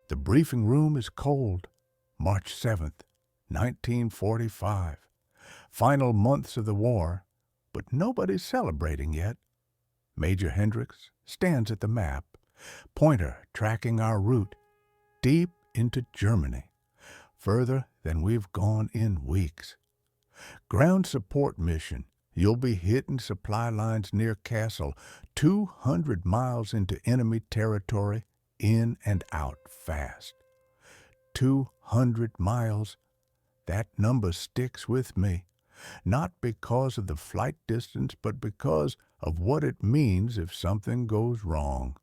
The briefing room is cold. March 7th, 1945. Final months of the war, but nobody's celebrating yet. Major Hendricks stands at the map, pointer tracking our route deep into Germany, further than we've gone in weeks. Ground support mission. You'll be hitting supply lines near Kassel, 200 miles into enemy territory, in and out fast. 200 miles. That number sticks with me, not because of the flight distance, but because of what it means if something goes wrong.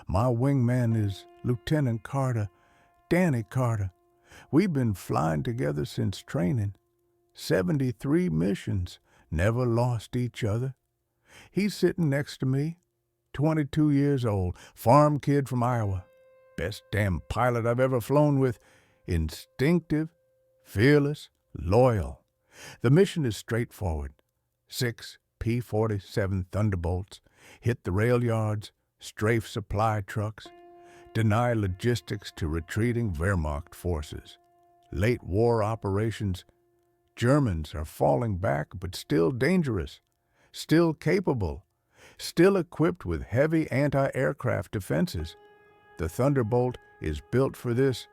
My wingman is Lieutenant Carter, Danny Carter. We've been flying together since training. 73 missions, never lost each other. He's sitting next to me, 22 years old, farm kid from Iowa. Best damn pilot I've ever flown with. Instinctive, fearless, loyal. The mission is straightforward. 6 P-47 Thunderbolts hit the rail yards, strafe supply trucks, deny logistics to retreating Wehrmacht forces. Late war operations. Germans are falling back, but still dangerous, still capable, still equipped with heavy anti-aircraft defenses. The Thunderbolt is built for this.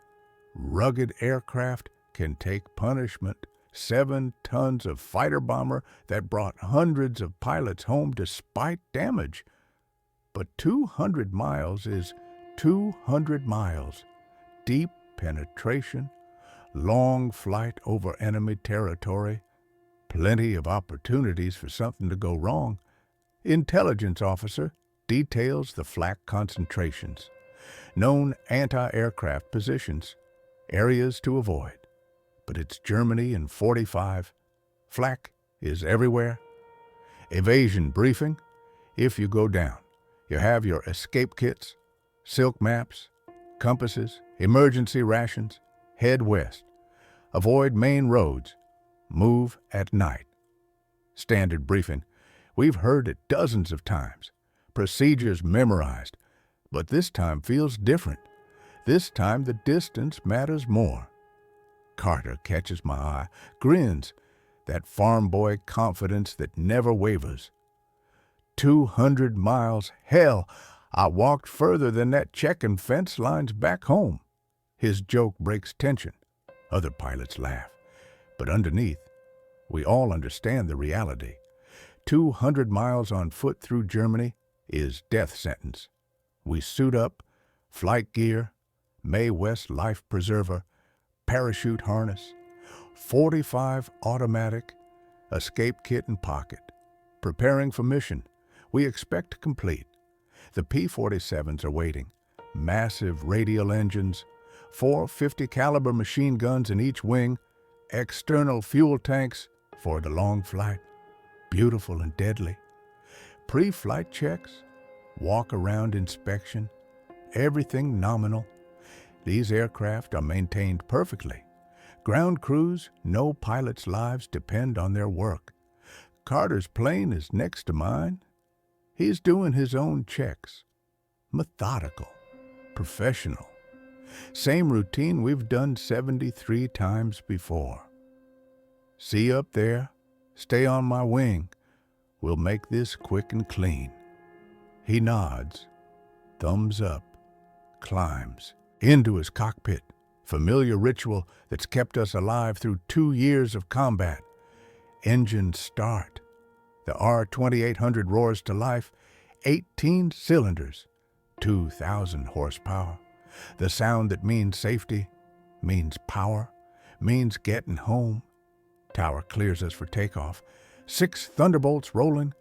Rugged aircraft can take punishment. 7 tons of fighter bomber that brought hundreds of pilots home despite damage. But 200 miles is 200 miles. Deep penetration, long flight over enemy territory, plenty of opportunities for something to go wrong. Intelligence officer details the flak concentrations, known anti-aircraft positions, areas to avoid. But it's Germany in 45. Flak is everywhere. Evasion briefing. If you go down, you have your escape kits, silk maps, compasses, emergency rations. Head west. Avoid main roads. Move at night. Standard briefing. We've heard it dozens of times. Procedures memorized. But this time feels different. This time the distance matters more. Carter catches my eye, grins, that farm boy confidence that never wavers. 200 miles, hell, I walked further than that checking fence lines back home. His joke breaks tension. Other pilots laugh. But underneath, we all understand the reality. 200 miles on foot through Germany is death sentence. We suit up, flight gear, Mae West life preserver, parachute harness, 45 automatic, escape kit in pocket. Preparing for mission. We expect to complete. The P-47s are waiting. Massive radial engines, 4 50 caliber machine guns in each wing, external fuel tanks for the long flight. Beautiful and deadly. Pre-flight checks, walk-around inspection, everything nominal. These aircraft are maintained perfectly. Ground crews, no pilots' lives depend on their work. Carter's plane is next to mine. He's doing his own checks. Methodical, professional. Same routine we've done 73 times before. See you up there. Stay on my wing. We'll make this quick and clean. He nods, thumbs up, climbs into his cockpit. Familiar ritual that's kept us alive through 2 years of combat. Engines start. The R-2800 roars to life. 18 cylinders, 2,000 horsepower. The sound that means safety, means power, means getting home. Tower clears us for takeoff. 6 Thunderbolts rolling,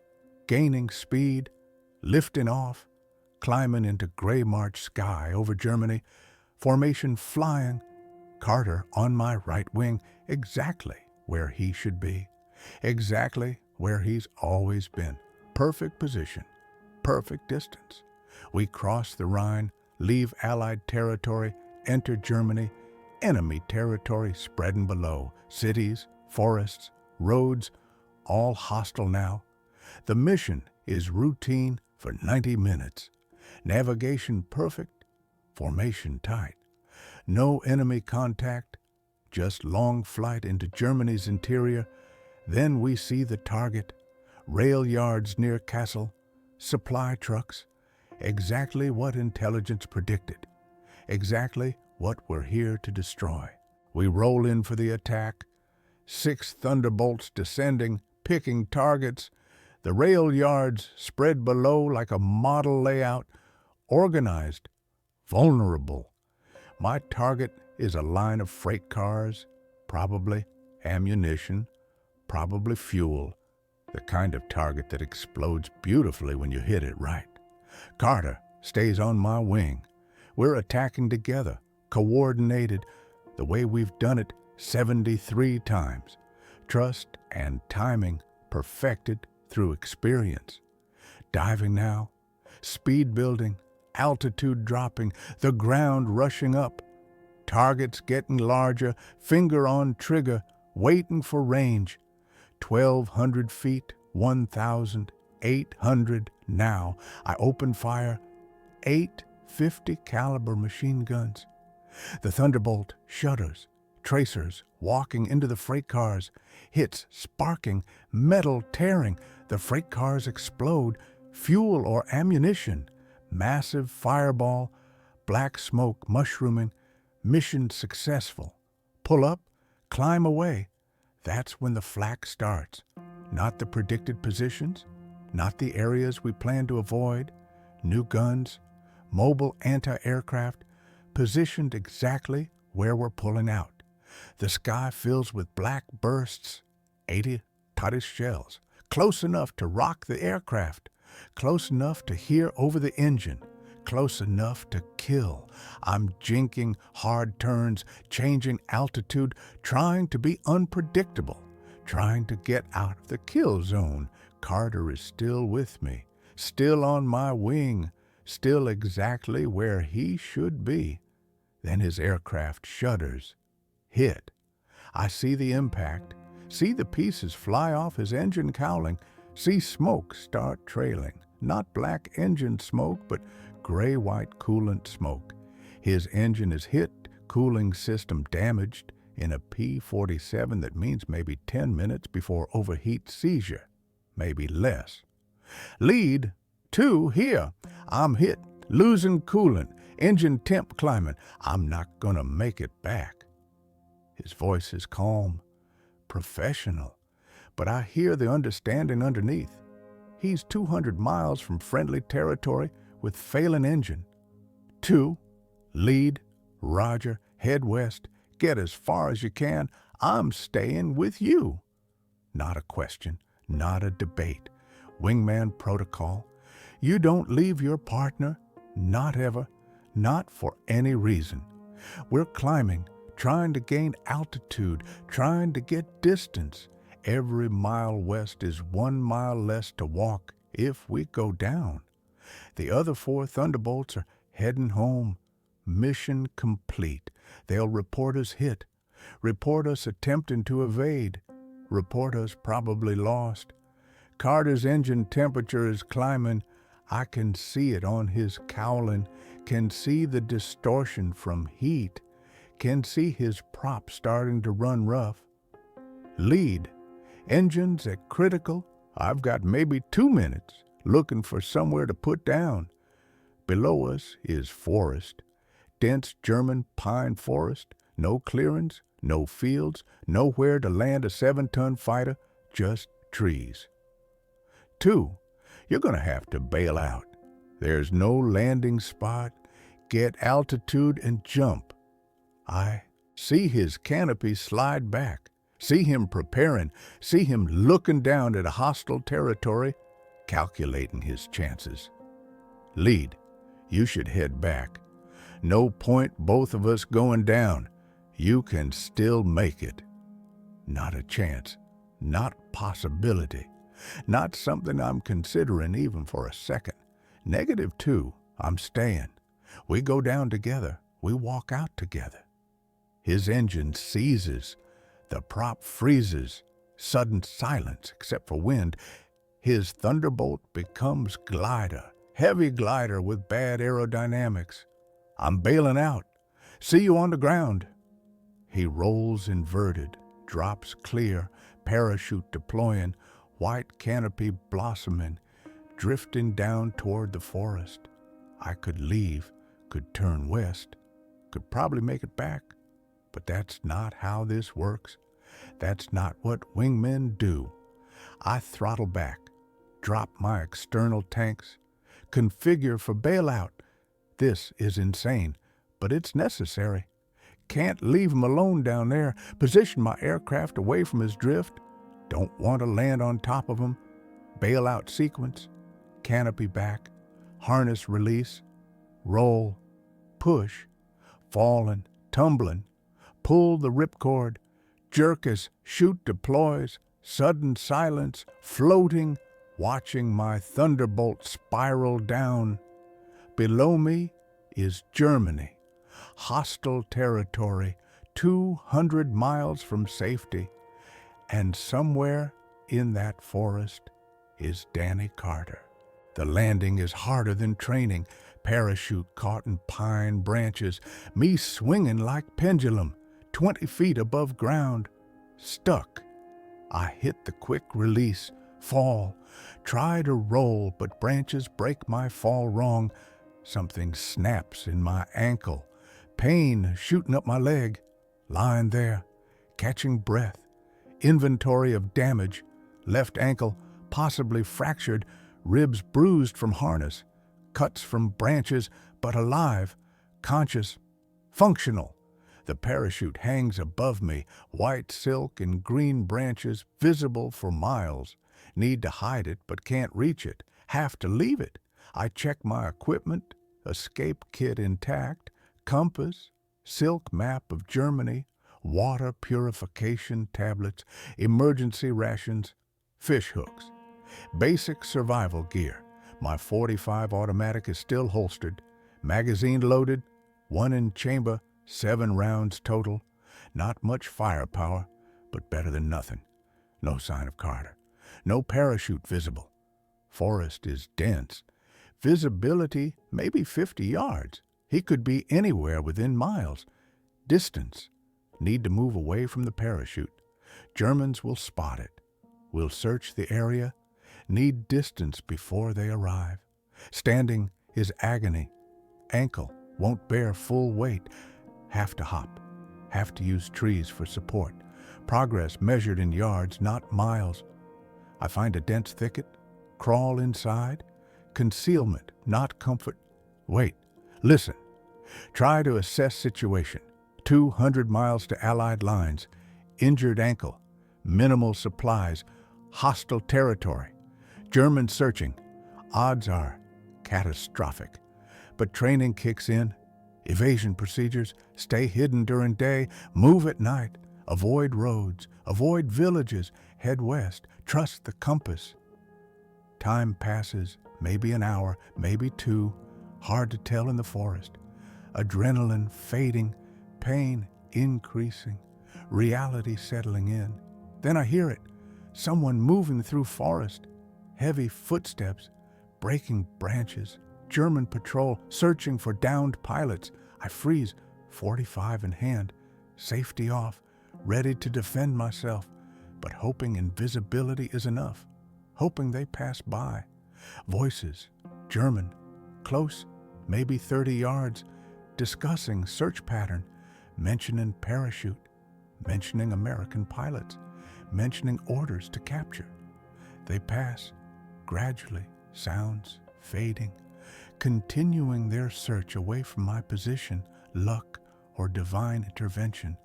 gaining speed, lifting off, climbing into gray March sky over Germany. Formation flying. Carter on my right wing, exactly where he should be. Exactly where he's always been. Perfect position, perfect distance. We cross the Rhine, leave Allied territory, enter Germany, enemy territory spreading below. Cities, forests, roads, all hostile now. The mission is routine for 90 minutes. Navigation perfect, Formation tight. No enemy contact, just long flight into Germany's interior. Then we see the target, rail yards near Kassel, supply trucks, exactly what intelligence predicted, exactly what we're here to destroy. We roll in for the attack, 6 Thunderbolts descending, picking targets, the rail yards spread below like a model layout, organized, vulnerable. My target is a line of freight cars, probably ammunition, probably fuel, the kind of target that explodes beautifully when you hit it right. Carter stays on my wing. We're attacking together, coordinated, the way we've done it 73 times. Trust and timing perfected through experience. Diving now, speed building, altitude dropping, the ground rushing up, targets getting larger, finger on trigger, waiting for range. 1,200 feet, 1,800 now. I open fire, 8 .50 caliber machine guns. The Thunderbolt shudders, tracers walking into the freight cars, hits sparking, metal tearing. The freight cars explode, fuel or ammunition, massive fireball, black smoke mushrooming, mission successful. Pull up, climb away. That's when the flak starts. Not the predicted positions, not the areas we plan to avoid. New guns, mobile anti-aircraft, positioned exactly where we're pulling out. The sky fills with black bursts, 80 tortoise shells, close enough to rock the aircraft, close enough to hear over the engine, close enough to kill. I'm jinking hard turns, changing altitude, trying to be unpredictable, trying to get out of the kill zone. Carter is still with me, still on my wing, still exactly where he should be. Then his aircraft shudders. Hit. I see the impact, see the pieces fly off his engine cowling, see smoke start trailing. Not black engine smoke, but gray-white coolant smoke. His engine is hit, cooling system damaged. In a P-47, that means maybe 10 minutes before overheat seizure, maybe less. Lead 2 here. I'm hit, losing coolant, engine temp climbing. I'm not gonna make it back. His voice is calm, professional, but I hear the understanding underneath. He's 200 miles from friendly territory with failing engine. 2, lead, Roger, head west, get as far as you can. I'm staying with you. Not a question, not a debate. Wingman protocol. You don't leave your partner, not ever, not for any reason. We're climbing, trying to gain altitude, trying to get distance. Every mile west is 1 mile less to walk if we go down. The other 4 Thunderbolts are heading home. Mission complete. They'll report us hit, report us attempting to evade, report us probably lost. Carter's engine temperature is climbing. I can see it on his cowling, can see the distortion from heat, can see his prop starting to run rough. Lead. Engines at critical. I've got maybe 2 minutes, looking for somewhere to put down. Below us is forest, dense German pine forest, no clearings, no fields, nowhere to land a 7-ton fighter, just trees. 2, you're gonna have to bail out. There's no landing spot. Get altitude and jump. I see his canopy slide back, see him preparing, see him looking down at a hostile territory, calculating his chances. Lead, you should head back. No point both of us going down. You can still make it. Not a chance, not possibility, not something I'm considering even for a second. -2, I'm staying. We go down together, we walk out together. His engine seizes, the prop freezes, sudden silence except for wind. His Thunderbolt becomes glider, heavy glider with bad aerodynamics. I'm bailing out. See you on the ground. He rolls inverted, drops clear, parachute deploying, white canopy blossoming, drifting down toward the forest. I could leave, could turn west, could probably make it back, but that's not how this works. That's not what wingmen do. I throttle back, drop my external tanks, configure for bailout. This is insane, but it's necessary. Can't leave him alone down there. Position my aircraft away from his drift. Don't want to land on top of him. Bailout sequence. Canopy back. Harness release. Roll. Push. Falling. Tumbling. Pull the ripcord. Jerk as chute deploys. Sudden silence. Floating. Watching my Thunderbolt spiral down. Below me is Germany. Hostile territory, 200 miles from safety. And somewhere in that forest is Danny Carter. The landing is harder than training. Parachute caught in pine branches. Me swinging like pendulum, 20 feet above ground. Stuck. I hit the quick release, fall. Try to roll, but branches break my fall wrong. Something snaps in my ankle. Pain shooting up my leg, lying there, catching breath. Inventory of damage, left ankle possibly fractured, ribs bruised from harness, cuts from branches, but alive, conscious, functional. The parachute hangs above me, white silk and green branches visible for miles. Need to hide it, but can't reach it, have to leave it. I check my equipment, escape kit intact, compass, silk map of Germany, water purification tablets, emergency rations, fish hooks, basic survival gear. My .45 automatic is still holstered, magazine loaded, 1 in chamber, 7 rounds total. Not much firepower, but better than nothing. No sign of Carter. No parachute visible. Forest is dense. Visibility maybe 50 yards. He could be anywhere within miles. Distance. Need to move away from the parachute. Germans will spot it. We'll search the area. Need distance before they arrive. Standing is agony. Ankle won't bear full weight. Have to hop. Have to use trees for support. Progress measured in yards, not miles. I find a dense thicket. Crawl inside. Concealment, not comfort. Wait. Listen. Try to assess situation. 200 miles to Allied lines. Injured ankle. Minimal supplies. Hostile territory. German searching. Odds are catastrophic. But training kicks in. Evasion procedures. Stay hidden during day. Move at night. Avoid roads. Avoid villages. Head west. Trust the compass. Time passes. Maybe an hour. Maybe 2. Hard to tell in the forest. Adrenaline fading, pain increasing, reality settling in. Then I hear it, someone moving through forest, heavy footsteps, breaking branches, German patrol searching for downed pilots. I freeze, .45 in hand, safety off, ready to defend myself, but hoping invisibility is enough, hoping they pass by. Voices, German, close, maybe 30 yards, discussing search pattern, mentioning parachute, mentioning American pilots, mentioning orders to capture. They pass, gradually, sounds fading, continuing their search away from my position, luck or divine intervention.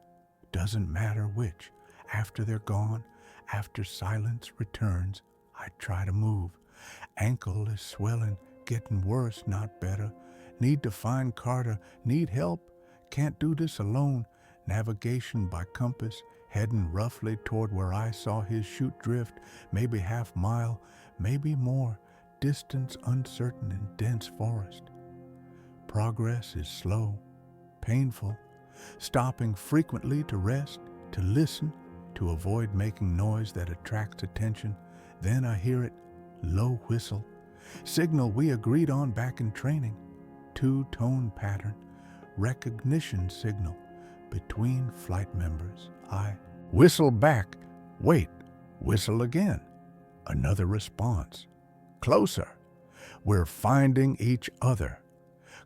Doesn't matter which. After they're gone, after silence returns, I try to move. Ankle is swelling, getting worse, not better. Need to find Carter, need help, can't do this alone. Navigation by compass, heading roughly toward where I saw his chute drift, maybe half mile, maybe more, distance uncertain in dense forest. Progress is slow, painful, stopping frequently to rest, to listen, to avoid making noise that attracts attention. Then I hear it, low whistle, signal we agreed on back in training. 2-tone pattern, recognition signal between flight members. I whistle back. Wait, whistle again. Another response. Closer. We're finding each other.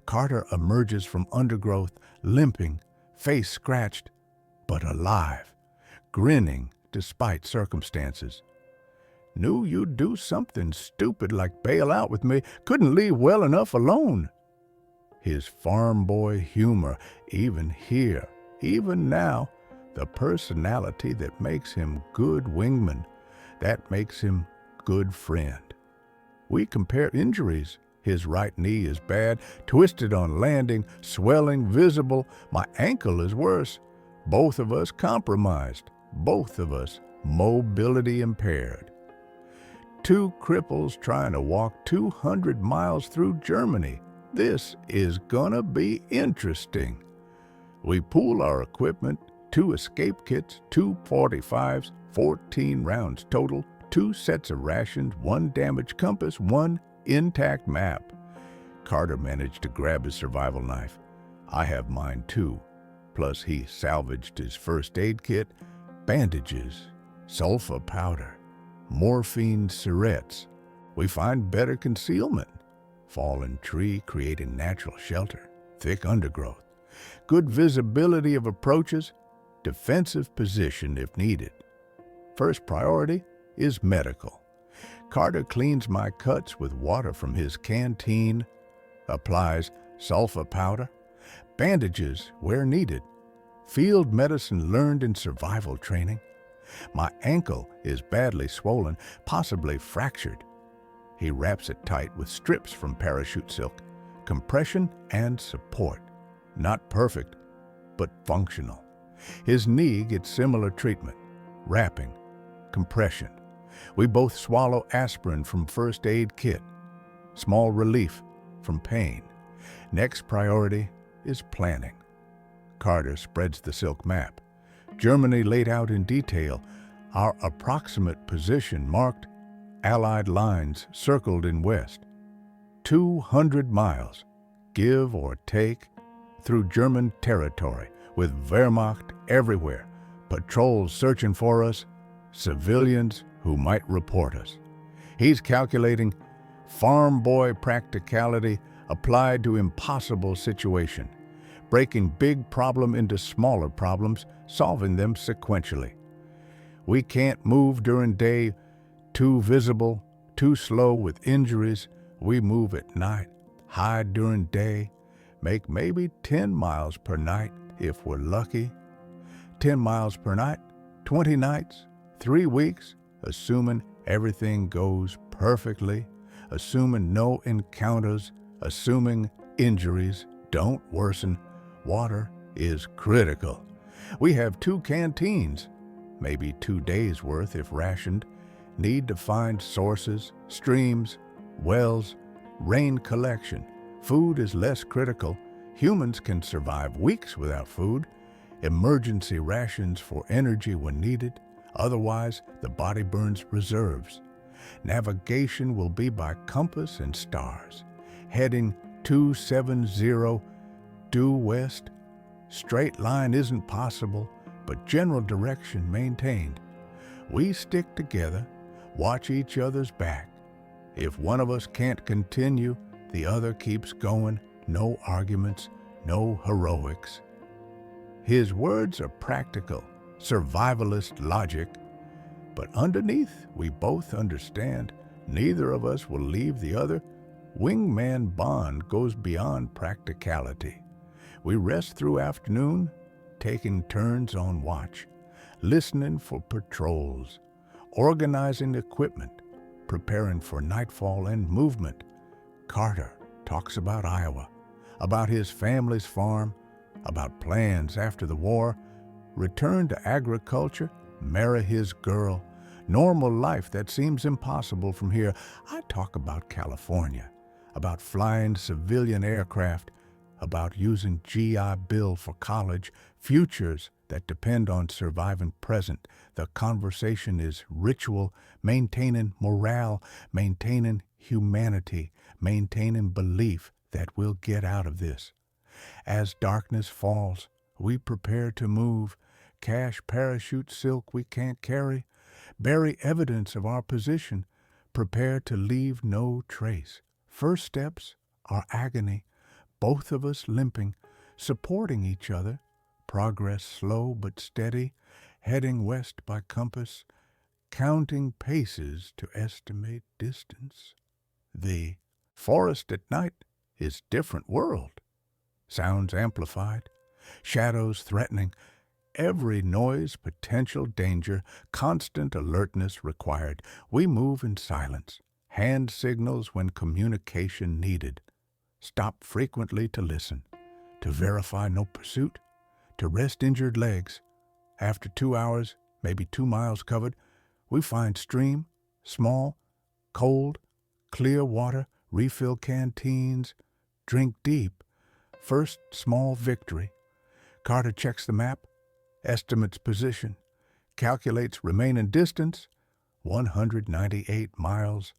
Carter emerges from undergrowth, limping, face scratched, but alive, grinning despite circumstances. Knew you'd do something stupid like bail out with me. Couldn't leave well enough alone. His farm boy humor, even here, even now, the personality that makes him good wingman, that makes him good friend. We compare injuries. His right knee is bad, twisted on landing, swelling visible. My ankle is worse. Both of us compromised. Both of us mobility impaired. Two cripples trying to walk 200 miles through Germany. This is gonna be interesting. We pool our equipment, 2 escape kits, 2 .45s, 14 rounds total, 2 sets of rations, 1 damaged compass, 1 intact map. Carter managed to grab his survival knife. I have mine too. Plus he salvaged his first aid kit, bandages, sulfa powder, morphine syrettes. We find better concealment. Fallen tree creating natural shelter, thick undergrowth, good visibility of approaches, defensive position if needed. First priority is medical. Carter cleans my cuts with water from his canteen, applies sulfa powder, bandages where needed, field medicine learned in survival training. My ankle is badly swollen, possibly fractured. He wraps it tight with strips from parachute silk, compression and support. Not perfect, but functional. His knee gets similar treatment, wrapping, compression. We both swallow aspirin from first aid kit, small relief from pain. Next priority is planning. Carter spreads the silk map. Germany laid out in detail, our approximate position marked, Allied lines circled in west. 200 miles, give or take, through German territory, with Wehrmacht everywhere, patrols searching for us, civilians who might report us. He's calculating farm boy practicality applied to impossible situation, breaking big problem into smaller problems, solving them sequentially. We can't move during day, too visible, too slow with injuries. We move at night, hide during day, make maybe 10 miles per night if we're lucky. 10 miles per night, 20 nights, 3 weeks, assuming everything goes perfectly, assuming no encounters, assuming injuries don't worsen. Water is critical. We have 2 canteens, maybe 2 days' worth if rationed. Need to find sources, streams, wells, rain collection. Food is less critical. Humans can survive weeks without food. Emergency rations for energy when needed. Otherwise, the body burns reserves. Navigation will be by compass and stars. Heading 270 due west. Straight line isn't possible, but general direction maintained. We stick together, watch each other's back. If one of us can't continue, the other keeps going. No arguments, no heroics. His words are practical, survivalist logic, but underneath we both understand neither of us will leave the other. Wingman bond goes beyond practicality. We rest through afternoon, taking turns on watch, listening for patrols, organizing equipment, preparing for nightfall and movement. Carter talks about Iowa, about his family's farm, about plans after the war, return to agriculture, marry his girl, normal life that seems impossible from here. I talk about California, about flying civilian aircraft, about using GI Bill for college, futures that depend on surviving present. The conversation is ritual, maintaining morale, maintaining humanity, maintaining belief that we'll get out of this. As darkness falls, we prepare to move, cache parachute silk we can't carry, bury evidence of our position, prepare to leave no trace. First steps are agony, both of us limping, supporting each other, progress slow but steady, heading west by compass, counting paces to estimate distance. The forest at night is different world. Sounds amplified, shadows threatening, every noise potential danger, constant alertness required. We move in silence, hand signals when communication needed. Stop frequently to listen, to verify no pursuit, to rest injured legs. After 2 hours, maybe 2 miles covered, we find stream, small, cold, clear water, refill canteens, drink deep. First small victory. Carter checks the map, estimates position, calculates remaining distance, 198 miles,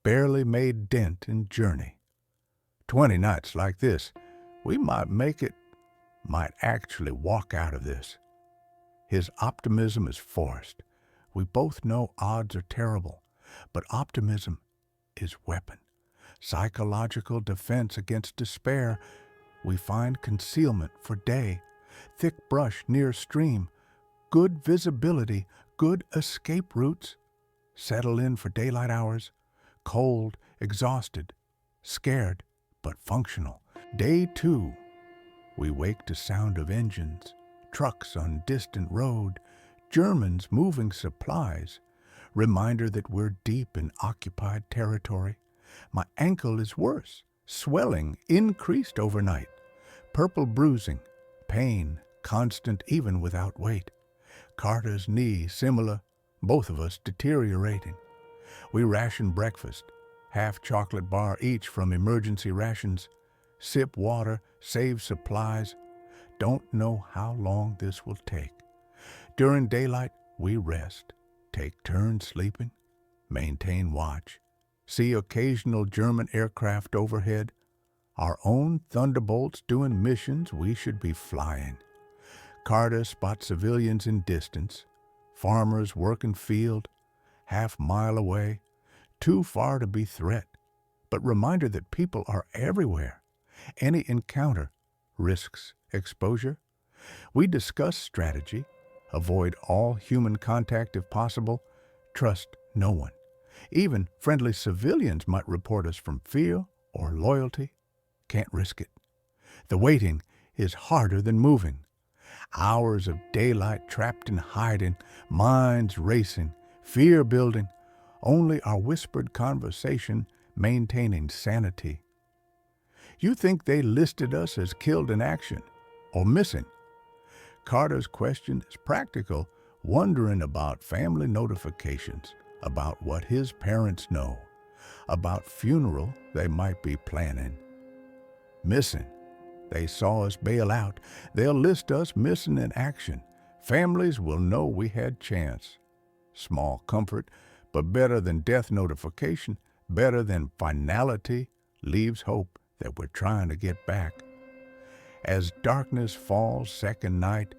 barely made dent in journey. 20 nights like this, we might make it, might actually walk out of this. His optimism is forced. We both know odds are terrible, but optimism is weapon. Psychological defense against despair. We find concealment for day, thick brush near stream, good visibility, good escape routes. Settle in for daylight hours, cold, exhausted, scared, but functional. Day 2, we wake to sound of engines, trucks on distant road, Germans moving supplies. Reminder that we're deep in occupied territory. My ankle is worse, swelling increased overnight. Purple bruising, pain, constant even without weight. Carter's knee similar, both of us deteriorating. We ration breakfast, half chocolate bar each from emergency rations. Sip water, save supplies. Don't know how long this will take. During daylight, we rest, take turns sleeping, maintain watch, see occasional German aircraft overhead, our own Thunderbolts doing missions we should be flying. Carter spots civilians in distance, farmers working field, half-mile away, too far to be threat, but reminder that people are everywhere. Any encounter risks exposure. We discuss strategy, avoid all human contact if possible, trust no one. Even friendly civilians might report us from fear or loyalty. Can't risk it. The waiting is harder than moving. Hours of daylight trapped in hiding, minds racing, fear building, only our whispered conversation maintaining sanity. You think they listed us as killed in action or missing? Carter's question is practical, wondering about family notifications, about what his parents know, about funeral they might be planning. Missing. They saw us bail out. They'll list us missing in action. Families will know we had chance. Small comfort, but better than death notification, better than finality, leaves hope that we're trying to get back. As darkness falls second night,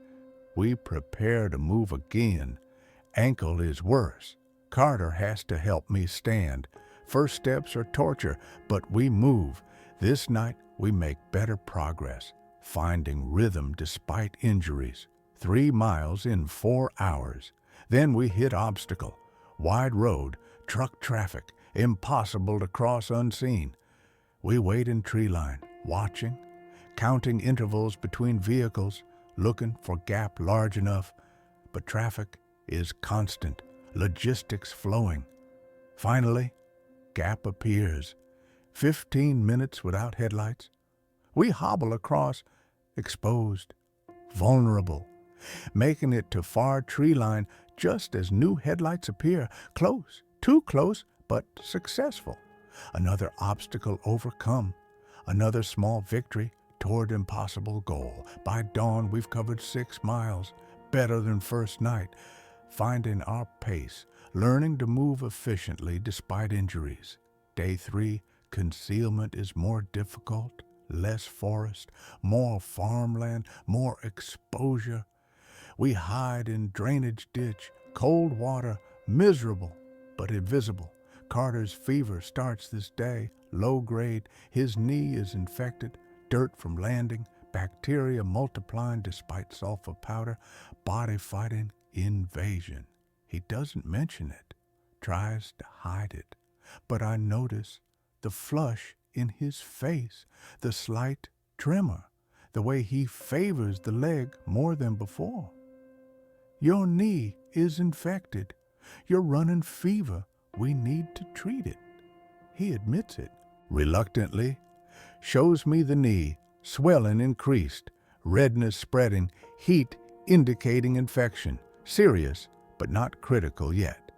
we prepare to move again. Ankle is worse. Carter has to help me stand. First steps are torture, but we move. This night we make better progress, finding rhythm despite injuries. 3 miles in 4 hours. Then we hit obstacle. Wide road, truck traffic, impossible to cross unseen. We wait in tree line, watching, counting intervals between vehicles, looking for gap large enough. But traffic is constant, logistics flowing. Finally, gap appears. 15 minutes without headlights. We hobble across, exposed, vulnerable, making it to far tree line just as new headlights appear. Close, too close, but successful. Another obstacle overcome. Another small victory toward impossible goal. By dawn, we've covered 6 miles, better than first night, finding our pace, learning to move efficiently despite injuries. Day 3, concealment is more difficult, less forest, more farmland, more exposure. We hide in drainage ditch, cold water, miserable but invisible. Carter's fever starts this day, low grade. His knee is infected, dirt from landing, bacteria multiplying despite sulfur powder, body fighting invasion. He doesn't mention it, tries to hide it, but I notice the flush in his face, the slight tremor, the way he favors the leg more than before. Your knee is infected. You're running fever. We need to treat it. He admits it. Reluctantly, shows me the knee, swelling increased, redness spreading, heat indicating infection, serious but not critical yet.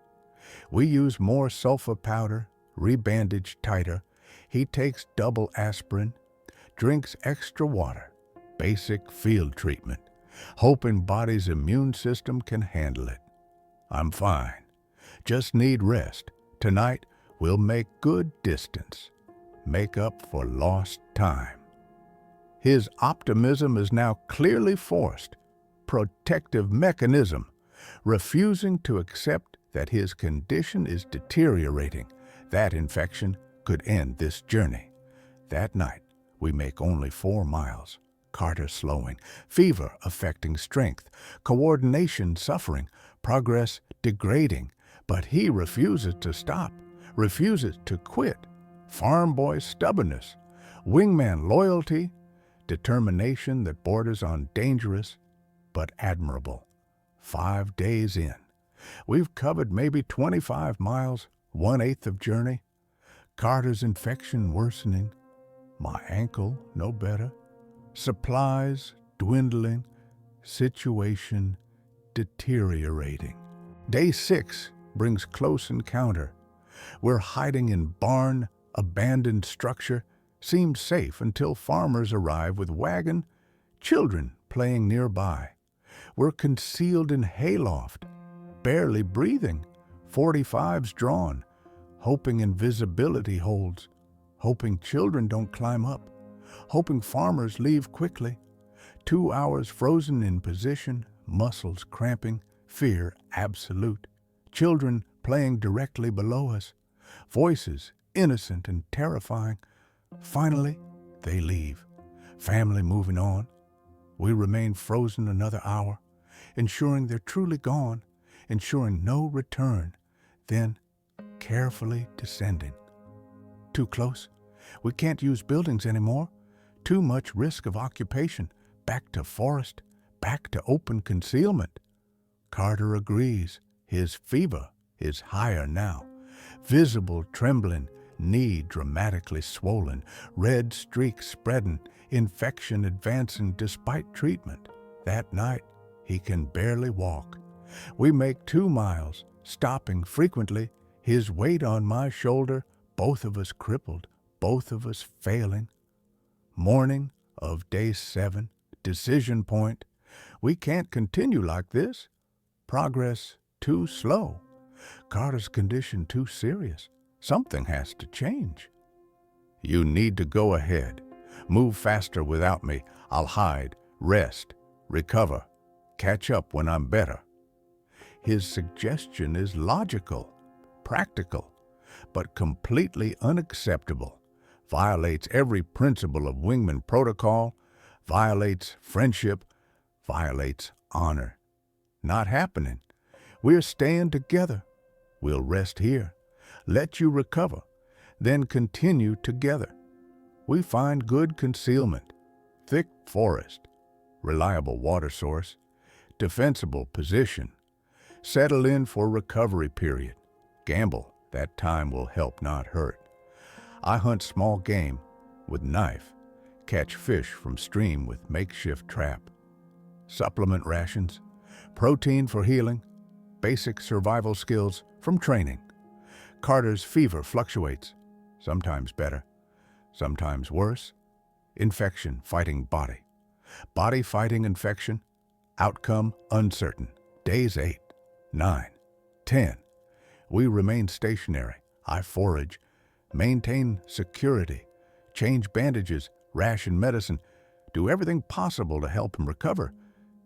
We use more sulfur powder, rebandage tighter. He takes double aspirin, drinks extra water, basic field treatment, hoping body's immune system can handle it. I'm fine. Just need rest. Tonight, we'll make good distance. Make up for lost time. His optimism is now clearly forced. Protective mechanism, refusing to accept that his condition is deteriorating. That infection could end this journey. That night, we make only 4 miles. Carter slowing, fever affecting strength, coordination suffering, progress degrading, but he refuses to stop, refuses to quit. Farm boy stubbornness, wingman loyalty, determination that borders on dangerous but admirable. 5 days in, we've covered maybe 25 miles, 1/8 of journey. Carter's infection worsening, my ankle no better, supplies dwindling, situation deteriorating. Day 6 brings close encounter. We're hiding in barn, abandoned structure, seemed safe until farmers arrive with wagon, children playing nearby. We're concealed in hayloft, barely breathing, 45s drawn, hoping invisibility holds, hoping children don't climb up, hoping farmers leave quickly. 2 hours frozen in position, muscles cramping, fear absolute. Children playing directly below us, voices innocent and terrifying. Finally, they leave. Family moving on. We remain frozen another hour, ensuring they're truly gone, ensuring no return, then carefully descending. Too close. We can't use buildings anymore. Too much risk of occupation. Back to forest, back to open concealment. Carter agrees. His fever is higher now. Visible trembling, knee dramatically swollen, red streaks spreading, infection advancing despite treatment. That night, he can barely walk. We make 2 miles, stopping frequently, his weight on my shoulder, both of us crippled, both of us failing. Morning of day 7, decision point. We can't continue like this. Progress too slow. Carter's condition too serious. Something has to change. You need to go ahead. Move faster without me. I'll hide, rest, recover, catch up when I'm better. His suggestion is logical, practical, but completely unacceptable. Violates every principle of Wingman protocol, violates friendship, violates honor. Not happening. We're staying together. We'll rest here, let you recover, then continue together. We find good concealment, thick forest, reliable water source, defensible position. Settle in for recovery period. Gamble, that time will help not hurt. I hunt small game with knife, catch fish from stream with makeshift trap. Supplement rations, protein for healing, basic survival skills from training. Carter's fever fluctuates, sometimes better, sometimes worse. Infection fighting body. Body fighting infection. Outcome uncertain. Days 8, 9, 10. We remain stationary. I forage, maintain security, change bandages, ration medicine, do everything possible to help him recover.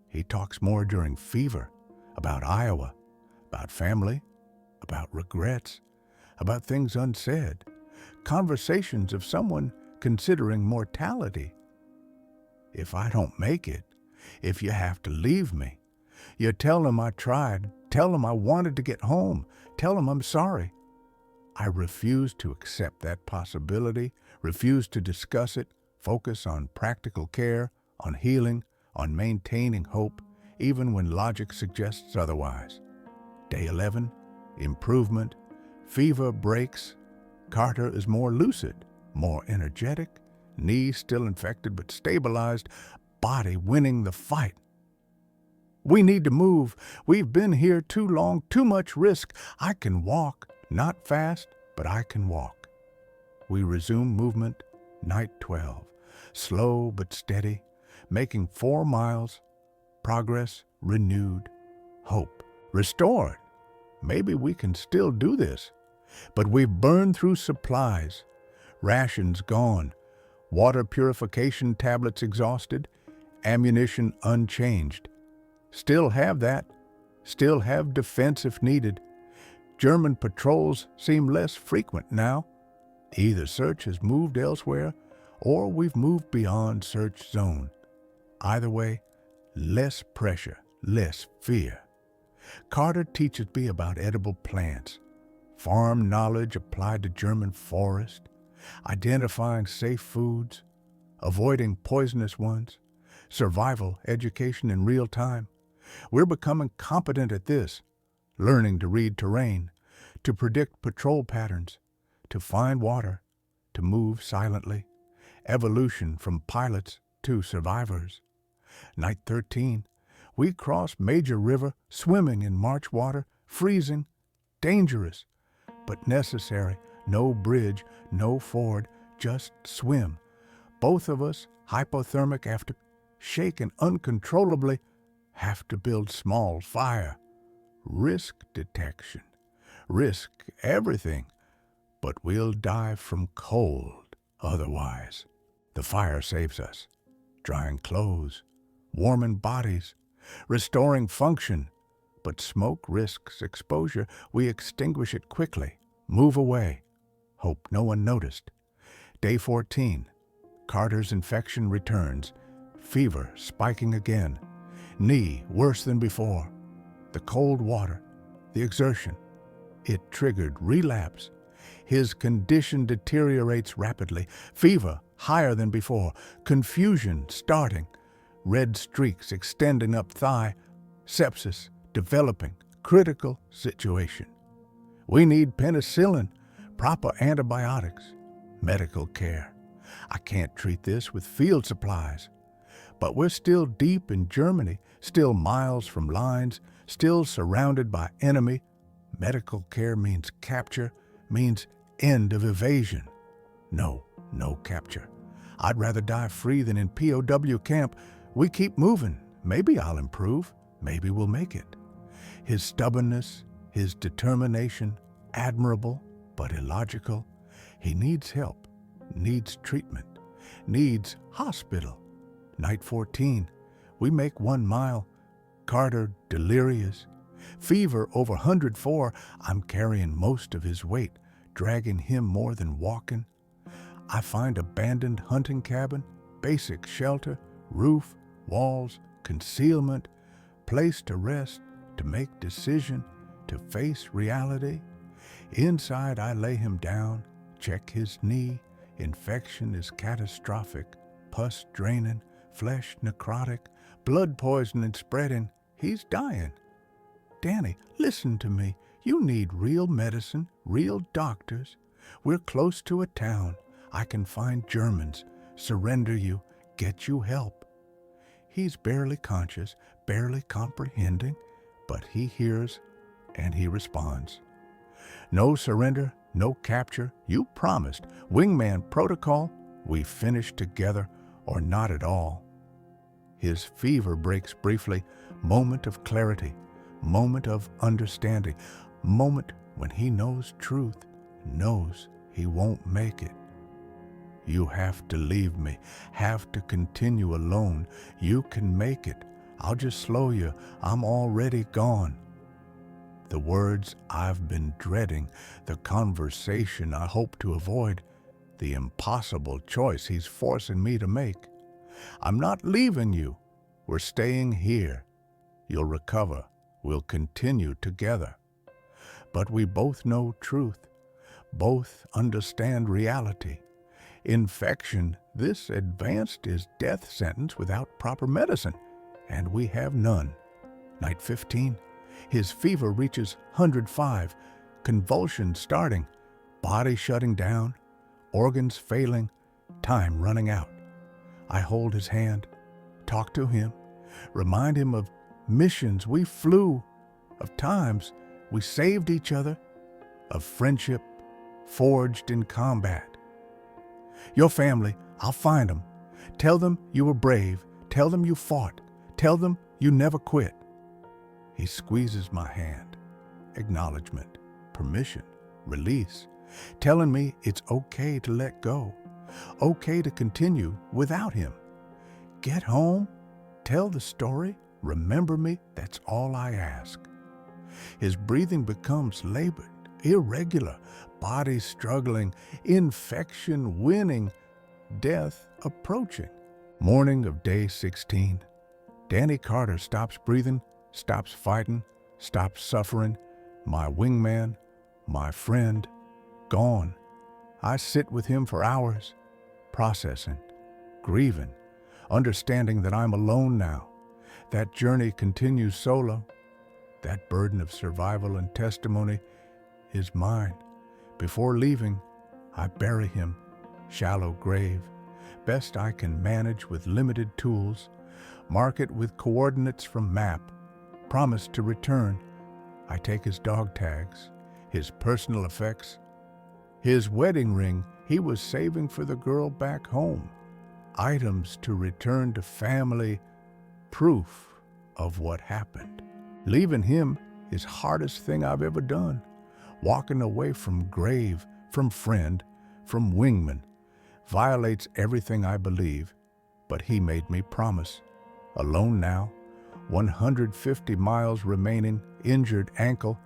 He talks more during fever, about Iowa, about family, about regrets, about things unsaid, conversations of someone considering mortality. If I don't make it, if you have to leave me, you tell him I tried, tell him I wanted to get home, tell him I'm sorry. I refuse to accept that possibility, refuse to discuss it, focus on practical care, on healing, on maintaining hope, even when logic suggests otherwise. Day 11, improvement, fever breaks, Carter is more lucid, more energetic, knee still infected but stabilized, body winning the fight. We need to move. We've been here too long, too much risk. I can walk, not fast, but I can walk. We resume movement, night 12, slow but steady, making 4 miles, progress renewed, hope restored. Maybe we can still do this. But we've burned through supplies, rations gone, water purification tablets exhausted, ammunition unchanged. Still have that, still have defense if needed. German patrols seem less frequent now. Either search has moved elsewhere or we've moved beyond search zone. Either way, less pressure, less fear. Carter teaches me about edible plants, farm knowledge applied to German forest, identifying safe foods, avoiding poisonous ones, survival education in real time. We're becoming competent at this, learning to read terrain, to predict patrol patterns, to find water, to move silently. Evolution from pilots to survivors. Night 13, we cross major river, swimming in March water, freezing, dangerous, but necessary. No bridge, no ford, just swim. Both of us, hypothermic after shaken uncontrollably, have to build small fire. Risk detection. Risk everything. But we'll die from cold otherwise. The fire saves us. Drying clothes, warming bodies, restoring function. But smoke risks exposure. We extinguish it quickly. Move away. Hope no one noticed. Day 14. Carter's infection returns. Fever spiking again. Knee worse than before. The cold water, the exertion. It triggered relapse. His condition deteriorates rapidly. Fever higher than before. Confusion starting. Red streaks extending up thigh. Sepsis developing. Critical situation. We need penicillin, proper antibiotics, medical care. I can't treat this with field supplies. But we're still deep in Germany, still miles from lines, still surrounded by enemy. Medical care means capture, means end of evasion. No capture. I'd rather die free than in POW camp. We keep moving. Maybe I'll improve. Maybe we'll make it. His stubbornness, his determination, admirable but illogical. He needs help, needs treatment, needs hospital. Night 14, we make 1 mile. Carter delirious. Fever over 104. I'm carrying most of his weight, dragging him more than walking. I find abandoned hunting cabin, basic shelter, roof, walls, concealment, place to rest, to make decision, to face reality. Inside I lay him down, check his knee. Infection is catastrophic, pus draining, flesh necrotic, blood poisoning spreading. He's dying. Danny, listen to me. You need real medicine, real doctors. We're close to a town. I can find Germans, surrender you, get you help. He's barely conscious, barely comprehending, but he hears and he responds. No surrender, no capture, you promised. Wingman protocol, we finish together or not at all. His fever breaks briefly, moment of clarity, moment of understanding, moment when he knows truth, knows he won't make it. You have to leave me, have to continue alone. You can make it. I'll just slow you. I'm already gone. The words I've been dreading, the conversation I hope to avoid, the impossible choice he's forcing me to make. I'm not leaving you. We're staying here. You'll recover. We'll continue together. But we both know truth. Both understand reality. Infection, this advanced, is death sentence without proper medicine, and we have none. Night 15, his fever reaches 105, convulsions starting, body shutting down, organs failing, time running out. I hold his hand, talk to him, remind him of missions we flew, of times we saved each other, of friendship forged in combat. Your family, I'll find them. Tell them you were brave. Tell them you fought. Tell them you never quit. He squeezes my hand. Acknowledgement, permission, release, telling me it's okay to let go, okay to continue without him. Get home, tell the story, remember me, that's all I ask. His breathing becomes labored, irregular, body struggling, infection winning, death approaching. Morning of day 16. Danny Carter stops breathing, stops fighting, stops suffering. My wingman, my friend, gone. I sit with him for hours, processing, grieving, understanding that I'm alone now. That journey continues solo. That burden of survival and testimony is mine. Before leaving, I bury him, shallow grave, best I can manage with limited tools, mark it with coordinates from map, promise to return. I take his dog tags, his personal effects, his wedding ring he was saving for the girl back home, items to return to family, proof of what happened. Leaving him is hardest thing I've ever done. Walking away from grave, from friend, from wingman, violates everything I believe, but he made me promise. Alone now, 150 miles remaining, injured ankle,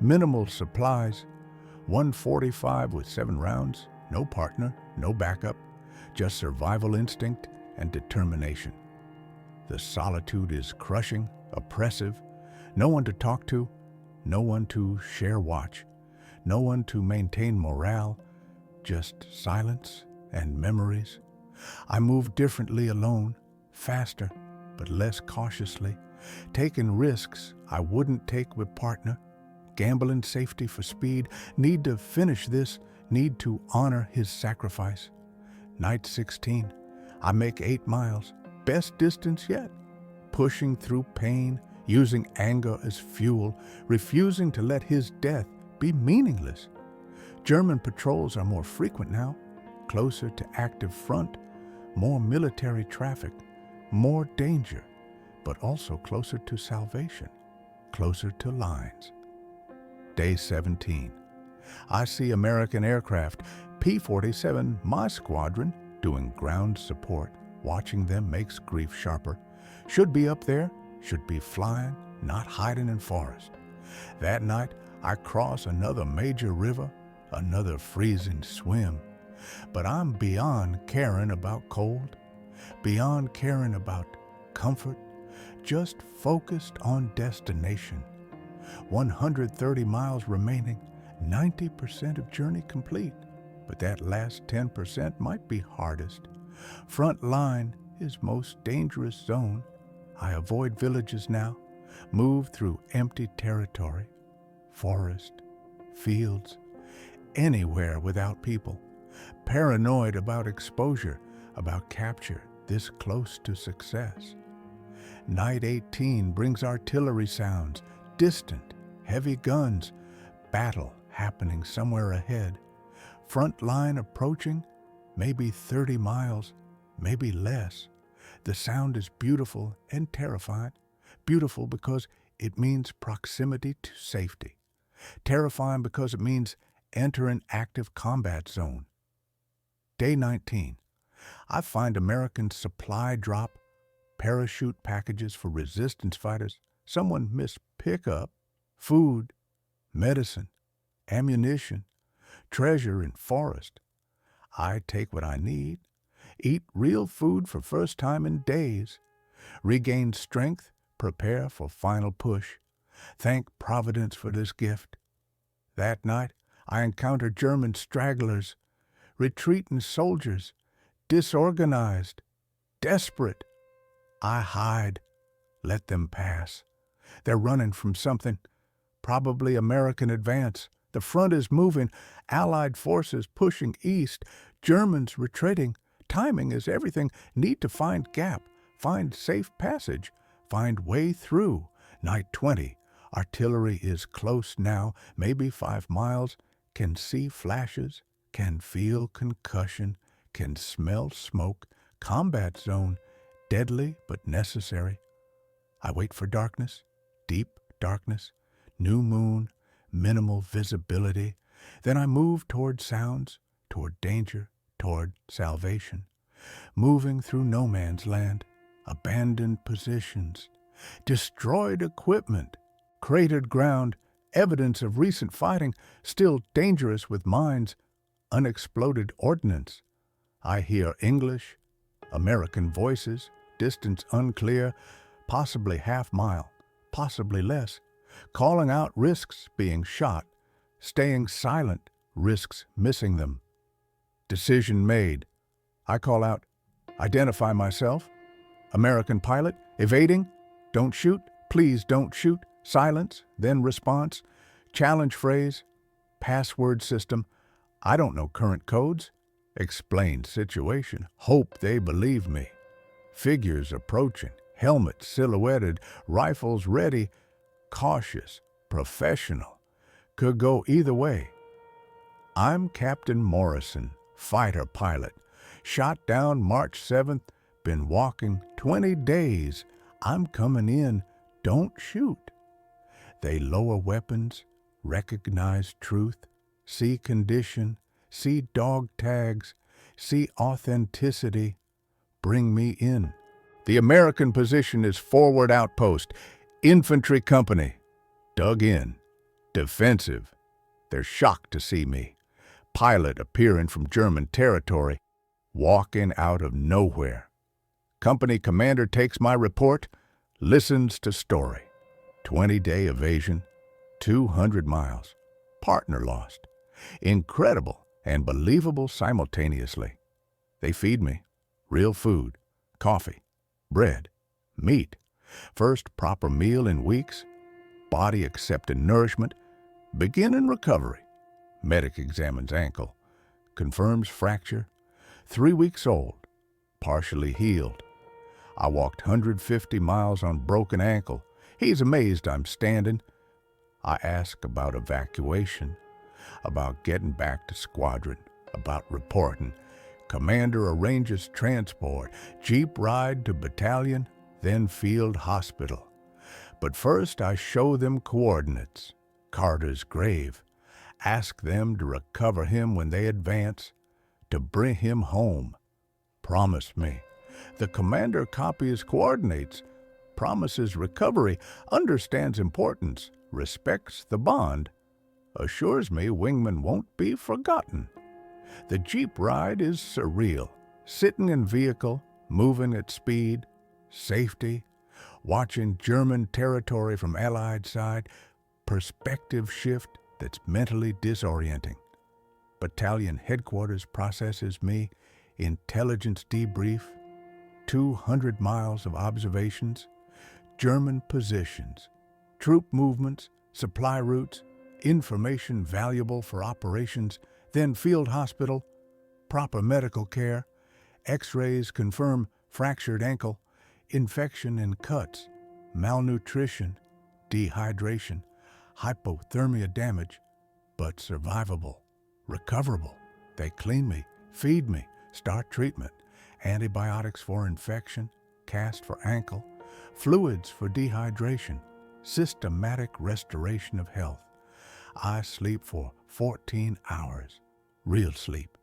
minimal supplies, 145 with 7 rounds, no partner, no backup, just survival instinct and determination. The solitude is crushing, oppressive, no one to talk to, no one to share watch, no one to maintain morale, just silence and memories. I move differently alone, faster, but less cautiously, taking risks I wouldn't take with partner, gambling safety for speed, need to finish this, need to honor his sacrifice. Night 16, I make 8 miles, best distance yet, pushing through pain, using anger as fuel, refusing to let his death be meaningless. German patrols are more frequent now, closer to active front, more military traffic, more danger, but also closer to salvation, closer to lines. Day 17. I see American aircraft, P-47, my squadron, doing ground support. Watching them makes grief sharper. Should be up there, should be flying, not hiding in forest. That night, I cross another major river, another freezing swim. But I'm beyond caring about cold, beyond caring about comfort, just focused on destination. 130 miles remaining, 90% of journey complete, but that last 10% might be hardest. Front line is most dangerous zone. I avoid villages now, move through empty territory, forest, fields, anywhere without people. Paranoid about exposure, about capture, this close to success. Night 18 brings artillery sounds, distant, heavy guns, battle happening somewhere ahead. Front line approaching, maybe 30 miles, maybe less. The sound is beautiful and terrifying. Beautiful because it means proximity to safety. Terrifying because it means enter an active combat zone. Day 19. I find American supply drop, parachute packages for resistance fighters. Someone missed pickup, food, medicine, ammunition, treasure in forest. I take what I need, eat real food for first time in days, regain strength, prepare for final push, thank Providence for this gift. That night, I encounter German stragglers, retreating soldiers, disorganized, desperate. I hide, let them pass. They're running from something, probably American advance. The front is moving, Allied forces pushing east, Germans retreating. Timing is everything. Need to find gap, find safe passage, find way through. Night 20. Artillery is close now, maybe 5 miles. Can see flashes, can feel concussion, can smell smoke. Combat zone, deadly but necessary. I wait for darkness, deep darkness, new moon, minimal visibility. Then I move toward sounds, toward danger, toward salvation. Moving through no man's land, abandoned positions, destroyed equipment, cratered ground, evidence of recent fighting, still dangerous with mines, unexploded ordnance. I hear English, American voices, distance unclear, possibly half-mile, possibly less, calling out risks being shot, staying silent, risks missing them. Decision made. I call out, identify myself, American pilot, evading, don't shoot, please don't shoot, silence, then response, challenge phrase, password system, I don't know current codes, explain situation, hope they believe me. Figures approaching, helmets silhouetted, rifles ready, cautious, professional, could go either way. I'm Captain Morrison, fighter pilot, shot down March 7th, been walking 20 days. I'm coming in, don't shoot. They lower weapons, recognize truth, see condition, see dog tags, see authenticity, bring me in. The American position is forward outpost, infantry company, dug in, defensive. They're shocked to see me. Pilot appearing from German territory, walking out of nowhere. Company commander takes my report, listens to story. 20-day evasion, 200 miles, partner lost. Incredible and believable simultaneously. They feed me, real food, coffee, bread, meat. First proper meal in weeks, body accepting nourishment, begin in recovery. Medic examines ankle, confirms fracture, 3 weeks old, partially healed. I walked 150 miles on broken ankle. He's amazed I'm standing. I ask about evacuation, about getting back to squadron, about reporting. Commander arranges transport, jeep ride to battalion, then field hospital. But first I show them coordinates, Carter's grave, ask them to recover him when they advance, to bring him home. Promise me. The commander copies coordinates, promises recovery, understands importance, respects the bond, assures me Wingman won't be forgotten. The jeep ride is surreal, sitting in vehicle, moving at speed, safety, watching German territory from Allied side, perspective shift that's mentally disorienting. Battalion headquarters processes me, intelligence debrief, 200 miles of observations, German positions, troop movements, supply routes, information valuable for operations, then field hospital, proper medical care, x-rays confirm fractured ankle, infection in cuts, malnutrition, dehydration, hypothermia damage, but survivable, recoverable. They clean me, feed me, start treatment, antibiotics for infection, cast for ankle, fluids for dehydration, systematic restoration of health. I sleep for 14 hours, real sleep,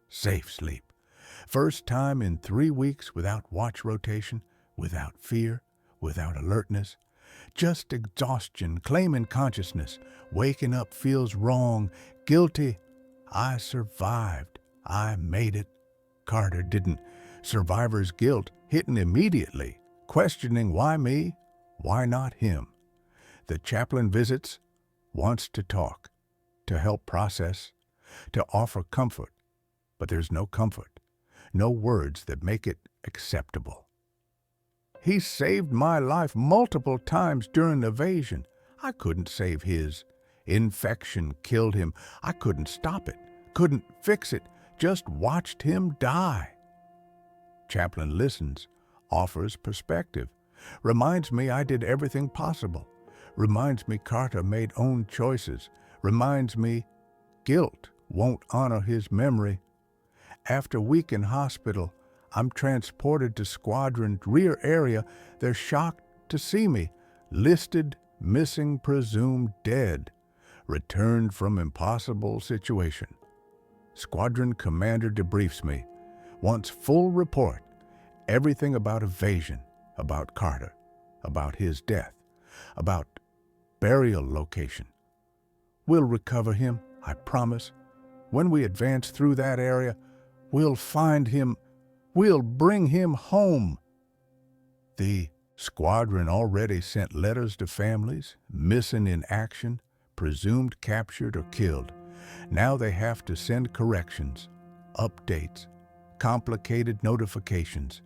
safe sleep. First time in 3 weeks without watch rotation, without fear, without alertness. Just exhaustion, claiming consciousness. Waking up feels wrong, guilty. I survived. I made it. Carter didn't. Survivor's guilt hitting immediately, questioning why me, why not him. The chaplain visits, wants to talk, to help process, to offer comfort, but there's no comfort, no words that make it acceptable. He saved my life multiple times during Evasion. I couldn't save his. Infection killed him. I couldn't stop it, couldn't fix it, just watched him die. Chaplain listens, offers perspective, reminds me I did everything possible, reminds me Carter made own choices, reminds me guilt won't honor his memory. After a week in hospital, I'm transported to squadron rear area. They're shocked to see me, listed, missing, presumed dead, returned from impossible situation. Squadron commander debriefs me, wants full report, everything about Evasion, about Carter, about his death, about burial location. We'll recover him, I promise. When we advance through that area, we'll find him. We'll bring him home. The squadron already sent letters to families, missing in action, presumed captured or killed. Now they have to send corrections, updates, complicated notifications.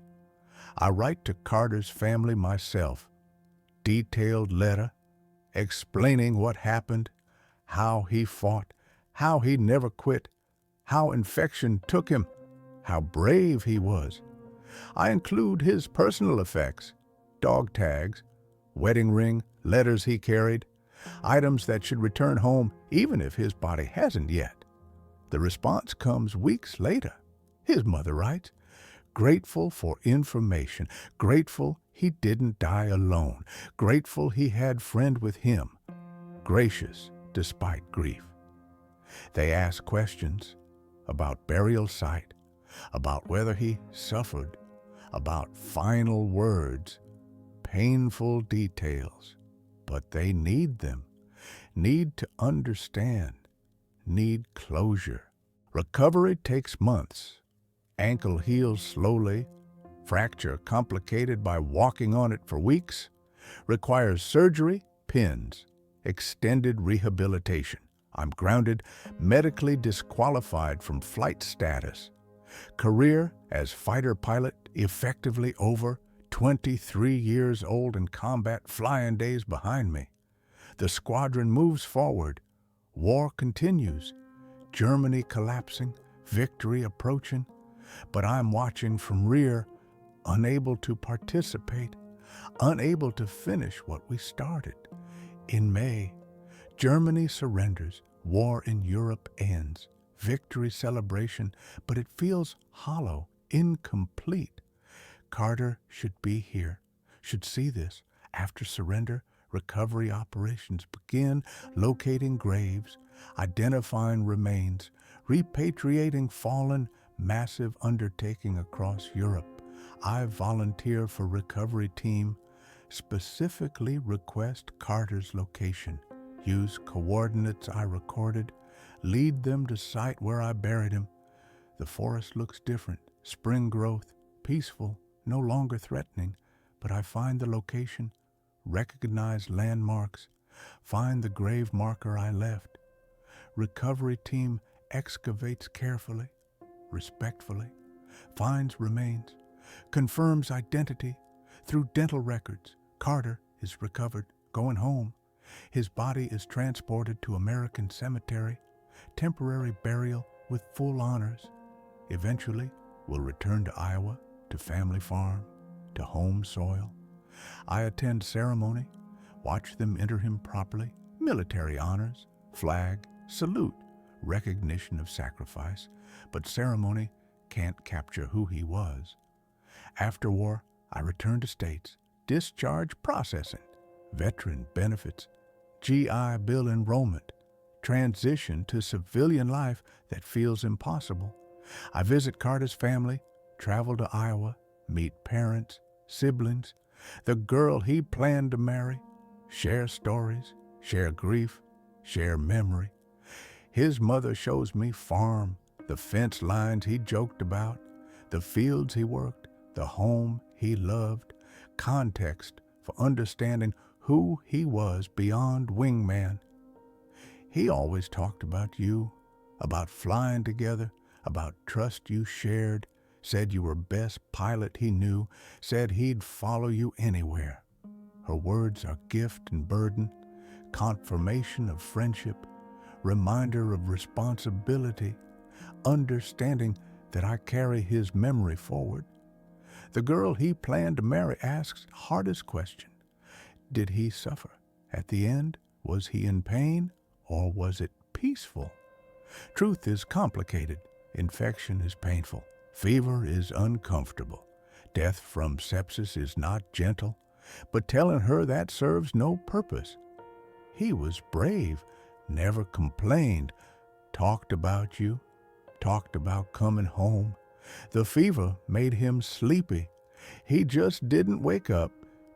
I write to Carter's family myself, detailed letter, explaining what happened, how he fought, how he never quit, how infection took him, how brave he was. I include his personal effects, dog tags, wedding ring, letters he carried, items that should return home even if his body hasn't yet. The response comes weeks later. His mother writes, grateful for information, grateful he didn't die alone, grateful he had friend with him, gracious despite grief. They ask questions about burial site, about whether he suffered, about final words, painful details, but they need them, need to understand, need closure. Recovery takes months. Ankle heals slowly, fracture complicated by walking on it for weeks, requires surgery, pins, extended rehabilitation. I'm grounded, medically disqualified from flight status. Career as fighter pilot effectively over, 23 years old in combat, flying days behind me. The squadron moves forward. War continues. Germany collapsing, victory approaching. But I'm watching from rear, unable to participate, unable to finish what we started. In May, Germany surrenders, war in Europe ends, victory celebration, but it feels hollow, incomplete. Carter should be here, should see this. After surrender, recovery operations begin, locating graves, identifying remains, repatriating fallen, massive undertaking across Europe. I volunteer for recovery team, specifically request Carter's location, use coordinates I recorded, lead them to site where I buried him. The forest looks different, spring growth, peaceful, no longer threatening, but I find the location, recognize landmarks, find the grave marker I left. Recovery team excavates carefully, respectfully, finds remains, confirms identity through dental records. Carter is recovered, going home. His body is transported to American Cemetery, temporary burial with full honors. Eventually, will return to Iowa, to family farm, to home soil. I attend ceremony, watch them enter him properly, military honors, flag, salute, recognition of sacrifice, but ceremony can't capture who he was. After war, I return to States, discharge processing, veteran benefits, GI Bill enrollment, transition to civilian life that feels impossible, I visit Carter's family, travel to Iowa, meet parents, siblings, the girl he planned to marry, share stories, share grief, share memory. His mother shows me farm, the fence lines he joked about, the fields he worked, the home he loved, context for understanding who he was beyond Wingman. He always talked about you, about flying together, about trust you shared, said you were best pilot he knew, said he'd follow you anywhere. Her words are gift and burden, confirmation of friendship, reminder of responsibility, understanding that I carry his memory forward. The girl he planned to marry asks hardest question. Did he suffer? At the end, was he in pain or was it peaceful? Truth is complicated. Infection is painful. Fever is uncomfortable. Death from sepsis is not gentle. But telling her that serves no purpose. He was brave, never complained, talked about you, talked about coming home. The fever made him sleepy. He just didn't wake up,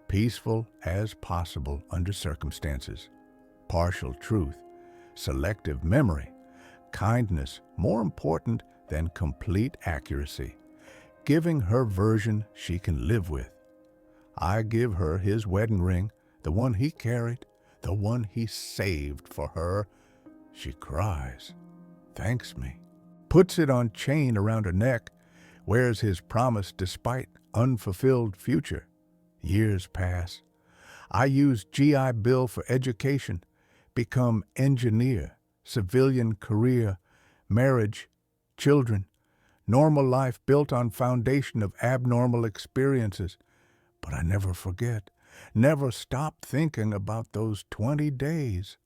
peaceful as possible under circumstances. Partial truth, selective memory, kindness more important than complete accuracy. Giving her version she can live with. I give her his wedding ring, the one he carried, the one he saved for her. She cries, thanks me, puts it on chain around her neck, wears his promise despite unfulfilled future. Years pass. I use GI Bill for education, become engineer, civilian career, marriage, children, normal life built on foundation of abnormal experiences. But I never forget, never stop thinking about those 20 days,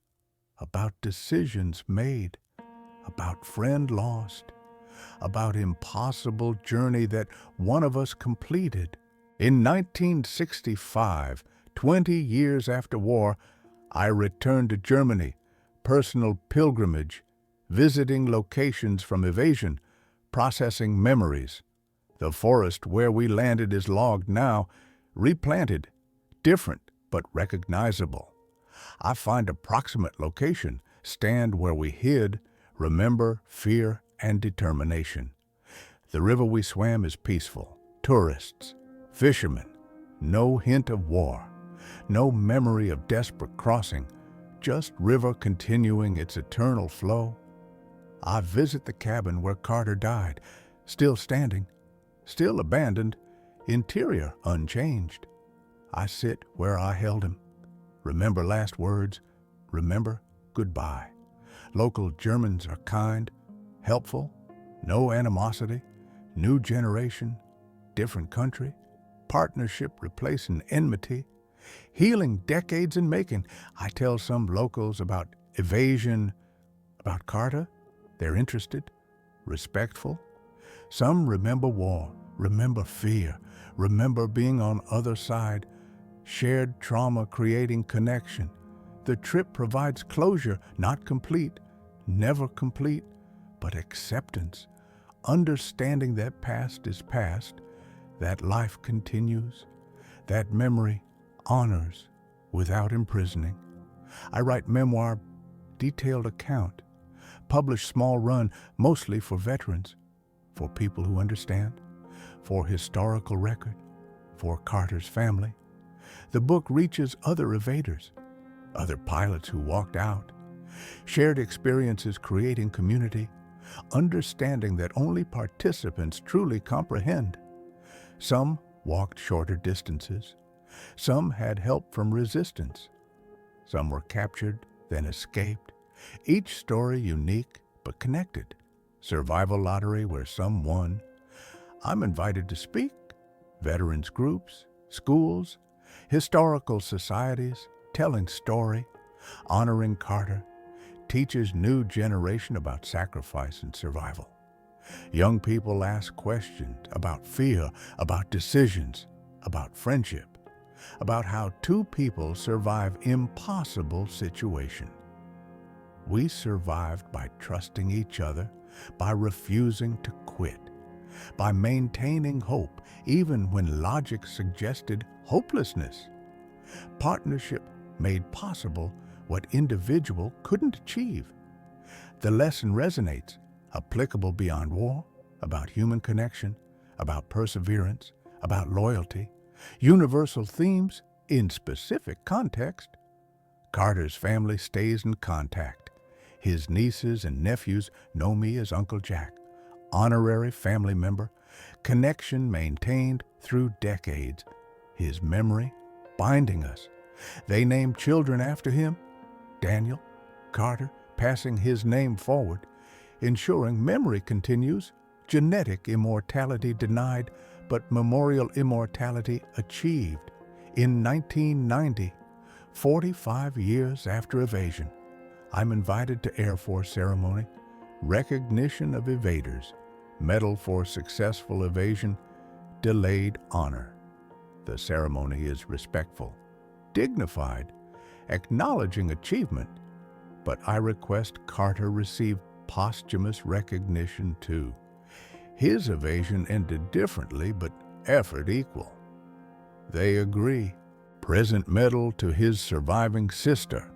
about decisions made, about friend lost, about impossible journey that one of us completed. In 1965, 20 years after war, I returned to Germany, personal pilgrimage, visiting locations from Evasion, processing memories. The forest where we landed is logged now, replanted, different but recognizable. I find approximate location, stand where we hid, remember fear and determination. The river we swam is peaceful, tourists, fishermen, no hint of war, no memory of desperate crossing, just river continuing its eternal flow. I visit the cabin where Carter died, still standing, still abandoned, interior unchanged. I sit where I held him. Remember last words, remember goodbye. Local Germans are kind, helpful, no animosity, new generation, different country, partnership replacing enmity, healing decades in making. I tell some locals about Evasion, about Carter. They're interested, respectful. Some remember war, remember fear, remember being on other side, shared trauma creating connection. The trip provides closure, not complete, never complete, but acceptance, understanding that past is past, that life continues, that memory honors without imprisoning. I write memoir, detailed account, publish small run, mostly for veterans, for people who understand, for historical record, for Carter's family. The book reaches other evaders, other pilots who walked out, shared experiences creating community, understanding that only participants truly comprehend. Some walked shorter distances. Some had help from resistance. Some were captured, then escaped. Each story unique but connected. Survival lottery where some won. I'm invited to speak. Veterans groups, schools, historical societies, telling story, honoring Carter, teaches new generation about sacrifice and survival. Young people ask questions about fear, about decisions, about friendship, about how two people survive impossible situation. We survived by trusting each other, by refusing to quit, by maintaining hope even when logic suggested hopelessness. Partnership made possible what individual couldn't achieve. The lesson resonates, applicable beyond war, about human connection, about perseverance, about loyalty, universal themes in specific context. Carter's family stays in contact. His nieces and nephews know me as Uncle Jack, honorary family member, connection maintained through decades, his memory binding us. They named children after him, Daniel, Carter, passing his name forward, ensuring memory continues, genetic immortality denied, but memorial immortality achieved. In 1990, 45 years after Evasion, I'm invited to Air Force ceremony, recognition of evaders, medal for successful evasion, delayed honor. The ceremony is respectful, dignified, acknowledging achievement, but I request Carter receive posthumous recognition too. His evasion ended differently, but effort equal. They agree. Present medal to his surviving sister,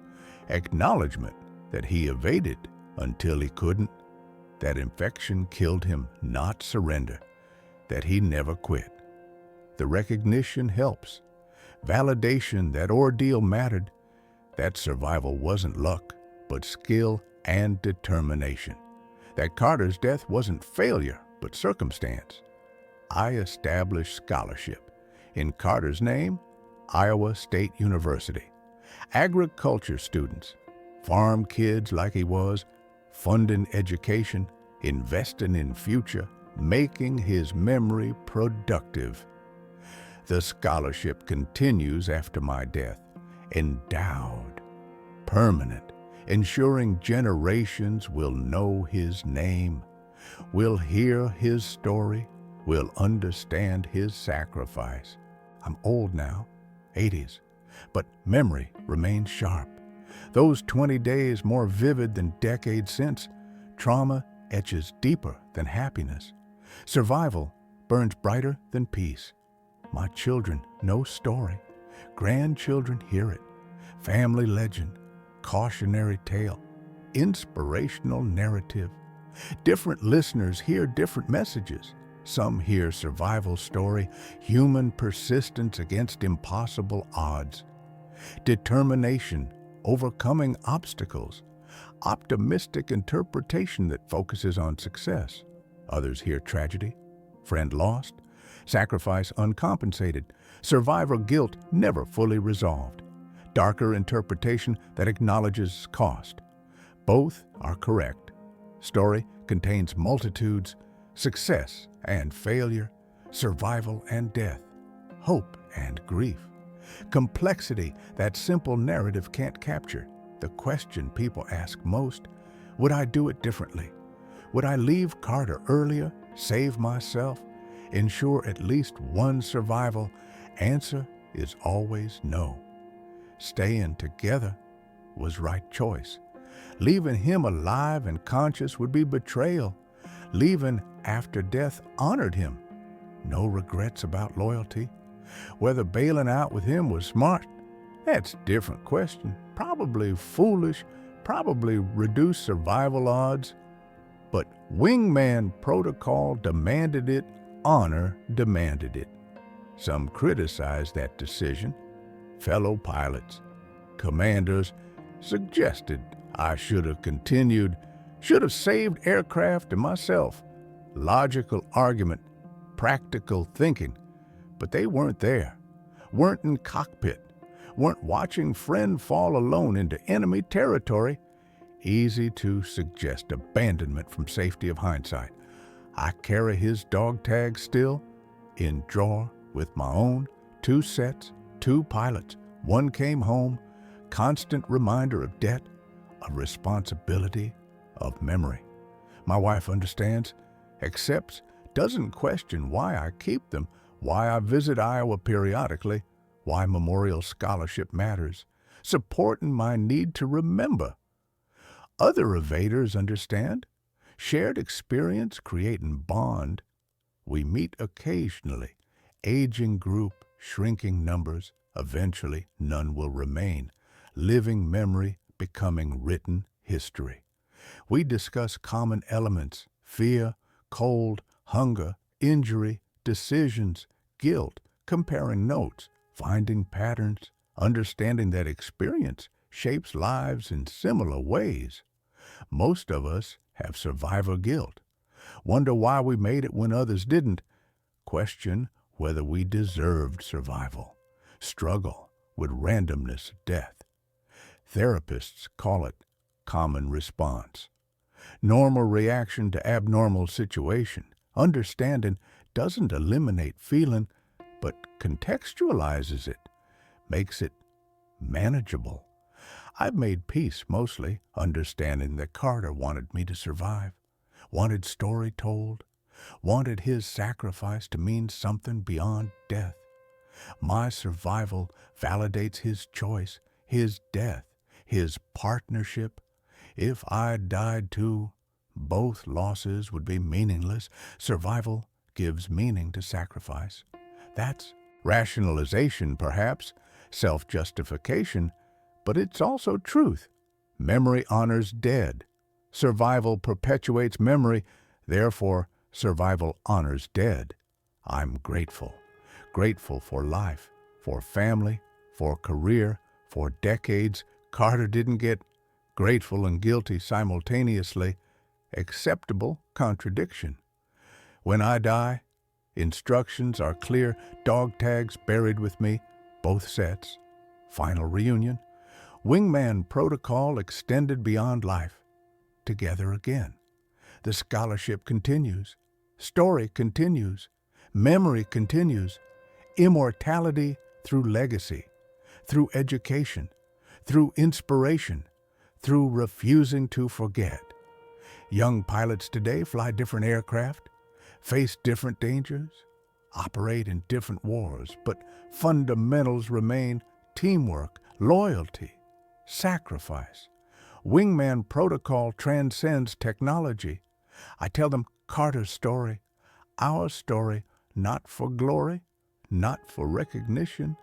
acknowledgement that he evaded until he couldn't, that infection killed him, not surrender, that he never quit. The recognition helps. Validation that ordeal mattered, that survival wasn't luck, but skill and determination, that Carter's death wasn't failure, but circumstance. I established scholarship. In Carter's name, Iowa State University. Agriculture students, farm kids like he was, funding education, investing in future, making his memory productive. The scholarship continues after my death, endowed, permanent, ensuring generations will know his name, will hear his story, will understand his sacrifice. I'm old now, 80s, but memory remains sharp. Those 20 days more vivid than decades since. Trauma etches deeper than happiness. Survival burns brighter than peace. My children know story. Grandchildren hear it. Family legend, cautionary tale, inspirational narrative. Different listeners hear different messages. Some hear survival story, human persistence against impossible odds, determination, overcoming obstacles, optimistic interpretation that focuses on success. Others hear tragedy, friend lost, sacrifice uncompensated, survivor guilt never fully resolved, darker interpretation that acknowledges cost. Both are correct. Story contains multitudes, success and failure, survival and death, hope and grief. Complexity that simple narrative can't capture. The question people ask most, would I do it differently? Would I leave Carter earlier, save myself, ensure at least one survival? Answer is always no. Staying together was right choice. Leaving him alive and conscious would be betrayal. Leaving after death honored him. No regrets about loyalty. Whether bailing out with him was smart, that's a different question. Probably foolish, probably reduced survival odds. But Wingman protocol demanded it, honor demanded it. Some criticized that decision. Fellow pilots, commanders suggested I should have continued, should have saved aircraft and myself. Logical argument, practical thinking, but they weren't there, weren't in cockpit, weren't watching friend fall alone into enemy territory. Easy to suggest abandonment from safety of hindsight. I carry his dog tag still, in drawer with my own, 2 sets, 2 pilots. One came home, constant reminder of debt, of responsibility, of memory. My wife understands, accepts, doesn't question why I keep them, why I visit Iowa periodically, why memorial scholarship matters, supporting my need to remember. Other evaders understand. Shared experience creating bond. We meet occasionally. Aging group, shrinking numbers. Eventually, none will remain. Living memory becoming written history. We discuss common elements, fear, cold, hunger, injury, decisions, guilt, comparing notes, finding patterns, understanding that experience shapes lives in similar ways. Most of us have survivor guilt. Wonder why we made it when others didn't. Question whether we deserved survival. Struggle with randomness of death. Therapists call it common response. Normal reaction to abnormal situation. Understanding doesn't eliminate feeling, but contextualizes it, makes it manageable. I've made peace mostly, understanding that Carter wanted me to survive, wanted story told, wanted his sacrifice to mean something beyond death. My survival validates his choice, his death, his partnership. If I died too, both losses would be meaningless. Survival gives meaning to sacrifice. That's rationalization, perhaps, self-justification, but it's also truth. Memory honors dead. Survival perpetuates memory, therefore survival honors dead. I'm grateful. Grateful for life, for family, for career, for decades. Carter didn't get grateful and guilty simultaneously. Acceptable contradiction. When I die, instructions are clear, dog tags buried with me, both sets. Final reunion. Wingman protocol extended beyond life. Together again. The scholarship continues. Story continues. Memory continues. Immortality through legacy, through education, through inspiration, through refusing to forget. Young pilots today fly different aircraft, face different dangers, operate in different wars, but fundamentals remain teamwork, loyalty, sacrifice. Wingman protocol transcends technology. I tell them Carter's story, our story, not for glory, not for recognition,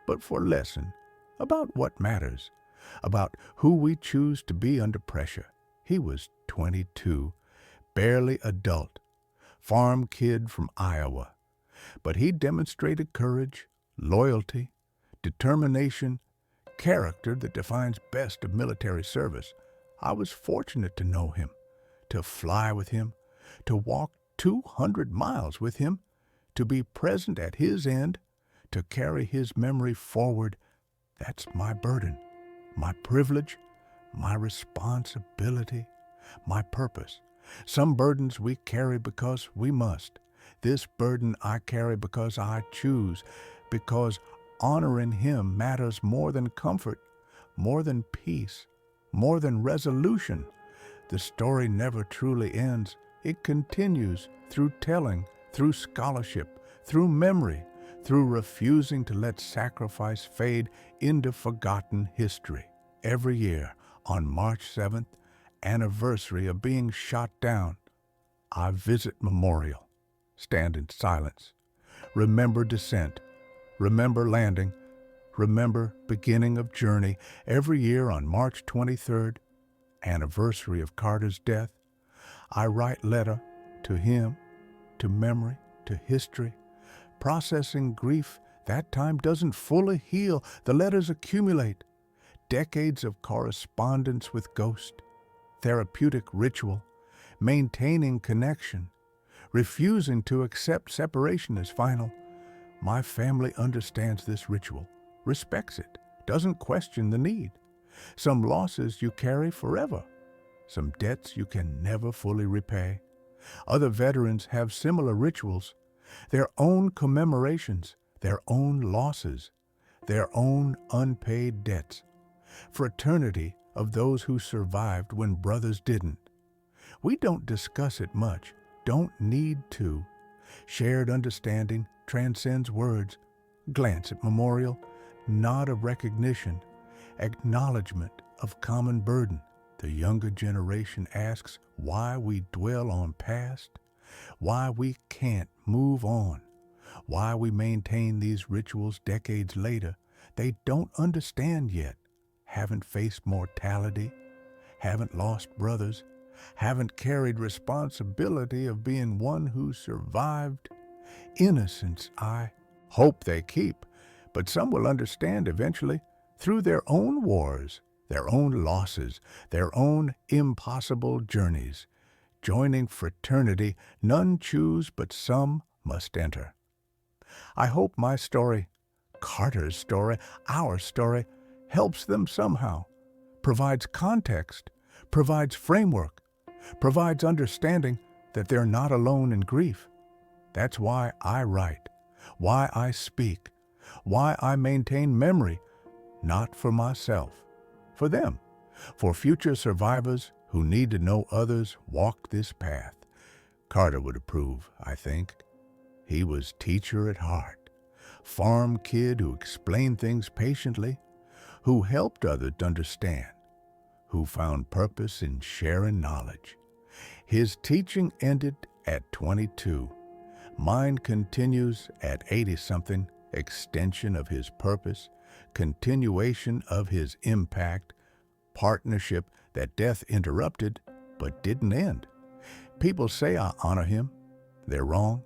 but for lesson about what matters, about who we choose to be under pressure. He was 22, barely adult, farm kid from Iowa, but he demonstrated courage, loyalty, determination, character that defines best of military service. I was fortunate to know him, to fly with him, to walk 200 miles with him, to be present at his end, to carry his memory forward. That's my burden, my privilege, my responsibility, my purpose. Some burdens we carry because we must. This burden I carry because I choose, because honoring him matters more than comfort, more than peace, more than resolution. The story never truly ends. It continues through telling, through scholarship, through memory, through refusing to let sacrifice fade into forgotten history. Every year, on March 7th, anniversary of being shot down, I visit Memorial, stand in silence, remember descent, remember landing, remember beginning of journey. Every year on March 23rd, anniversary of Carter's death, I write letter to him, to memory, to history. Processing grief that time doesn't fully heal. The letters accumulate. Decades of correspondence with ghost, therapeutic ritual, maintaining connection, refusing to accept separation as final. My family understands this ritual, respects it, doesn't question the need. Some losses you carry forever, some debts you can never fully repay. Other veterans have similar rituals, their own commemorations, their own losses, their own unpaid debts. Fraternity of those who survived when brothers didn't. We don't discuss it much, don't need to. Shared understanding transcends words. Glance at memorial, nod of recognition, acknowledgement of common burden. The younger generation asks why we dwell on past, why we can't move on, why we maintain these rituals decades later. They don't understand yet, haven't faced mortality, haven't lost brothers, haven't carried responsibility of being one who survived. Innocence, I hope they keep, but some will understand eventually through their own wars, their own losses, their own impossible journeys. Joining fraternity, none choose, but some must enter. I hope my story, Carter's story, our story, helps them somehow, provides context, provides framework, provides understanding that they're not alone in grief. That's why I write, why I speak, why I maintain memory, not for myself, for them, for future survivors who need to know others walk this path. Carter would approve, I think. He was teacher at heart, farm kid who explained things patiently, who helped others understand, who found purpose in sharing knowledge. His teaching ended at 22. Mine continues at 80-something, extension of his purpose, continuation of his impact, partnership that death interrupted but didn't end. People say I honor him. They're wrong.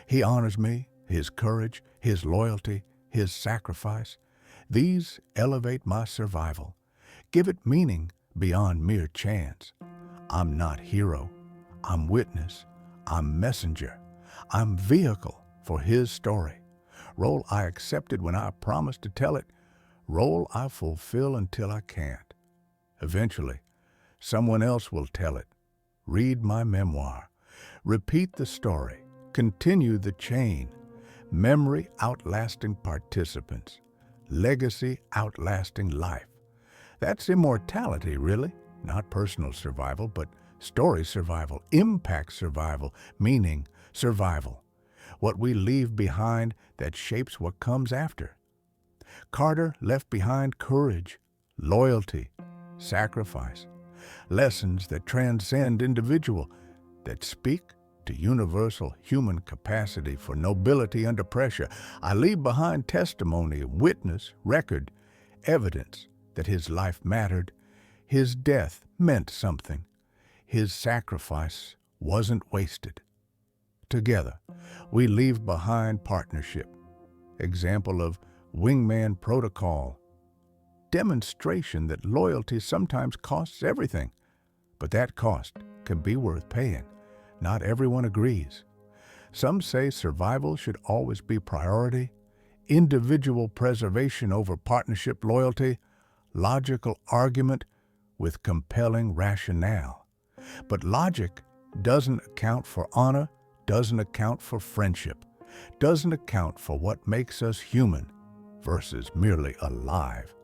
He honors me, his courage, his loyalty, his sacrifice. These elevate my survival, give it meaning beyond mere chance. I'm not hero. I'm witness. I'm messenger. I'm vehicle for his story. Role I accepted when I promised to tell it. Role I fulfill until I can't. Eventually, someone else will tell it. Read my memoir. Repeat the story. Continue the chain. Memory outlasting participants. Legacy outlasting life. That's immortality, really. Not personal survival, but story survival, impact survival, meaning survival. What we leave behind that shapes what comes after. Carter left behind courage, loyalty, sacrifice, lessons that transcend individual, that speak to universal human capacity for nobility under pressure. I leave behind testimony, witness, record, evidence that his life mattered, his death meant something, his sacrifice wasn't wasted. Together, we leave behind partnership, example of Wingman protocol, demonstration that loyalty sometimes costs everything, but that cost can be worth paying. Not everyone agrees. Some say survival should always be priority, individual preservation over partnership loyalty, logical argument with compelling rationale. But logic doesn't account for honor, doesn't account for friendship, doesn't account for what makes us human versus merely alive.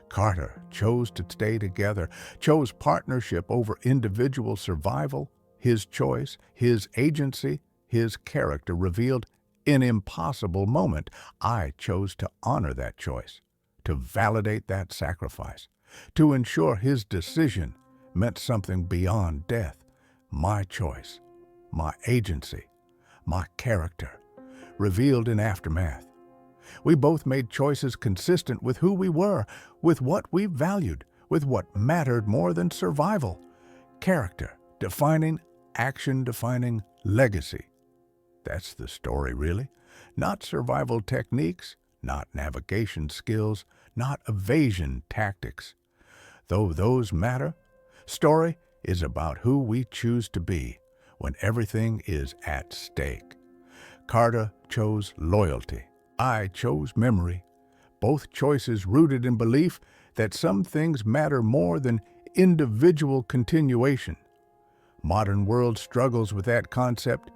Carter chose to stay together, chose partnership over individual survival. His choice, his agency, his character revealed an impossible moment. I chose to honor that choice, to validate that sacrifice, to ensure his decision meant something beyond death. My choice, my agency, my character, revealed in aftermath. We both made choices consistent with who we were, with what we valued, with what mattered more than survival. Character, defining, action defining, legacy. That's the story, really. Not survival techniques, not navigation skills, not evasion tactics. Though those matter, story is about who we choose to be when everything is at stake. Carter chose loyalty. I chose memory. Both choices rooted in belief that some things matter more than individual continuation. Modern world struggles with that concept.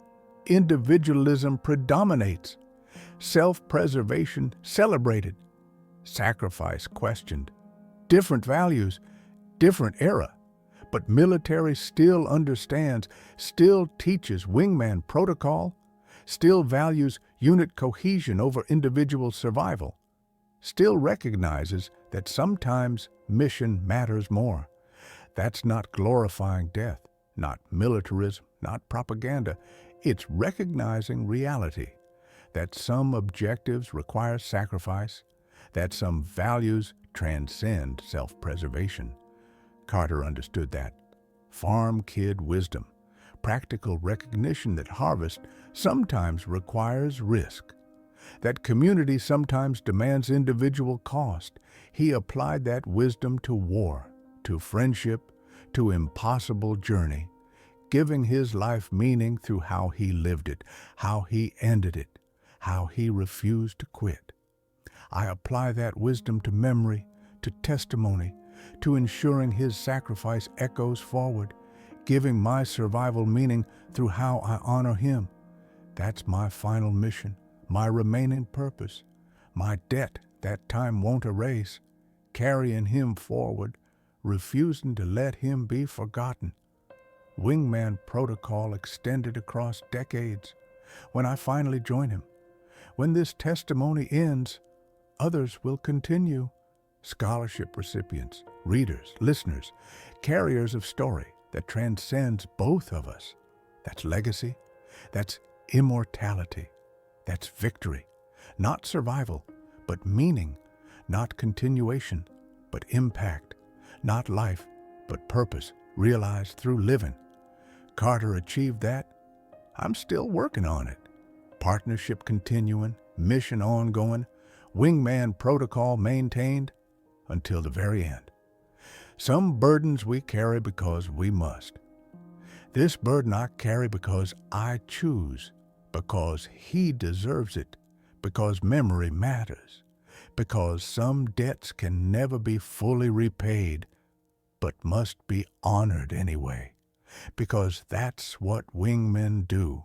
Individualism predominates. Self-preservation celebrated. Sacrifice questioned. Different values, different era. But military still understands, still teaches Wingman protocol, still values unit cohesion over individual survival, still recognizes that sometimes mission matters more. That's not glorifying death, not militarism, not propaganda. It's recognizing reality, that some objectives require sacrifice, that some values transcend self-preservation. Carter understood that. Farm kid wisdom, practical recognition that harvest sometimes requires risk, that community sometimes demands individual cost. He applied that wisdom to war, to friendship, to impossible journey, giving his life meaning through how he lived it, how he ended it, how he refused to quit. I apply that wisdom to memory, to testimony, to ensuring his sacrifice echoes forward, giving my survival meaning through how I honor him. That's my final mission, my remaining purpose, my debt that time won't erase, carrying him forward, refusing to let him be forgotten. Wingman protocol extended across decades. When I finally join him, when this testimony ends, others will continue. Scholarship recipients, readers, listeners, carriers of story that transcends both of us. That's legacy. That's immortality. That's victory. Not survival, but meaning. Not continuation, but impact. Not life, but purpose realized through living. Carter achieved that. I'm still working on it. Partnership continuing, mission ongoing, Wingman protocol maintained until the very end. Some burdens we carry because we must. This burden I carry because I choose, because he deserves it, because memory matters, because some debts can never be fully repaid, but must be honored anyway, because that's what wingmen do.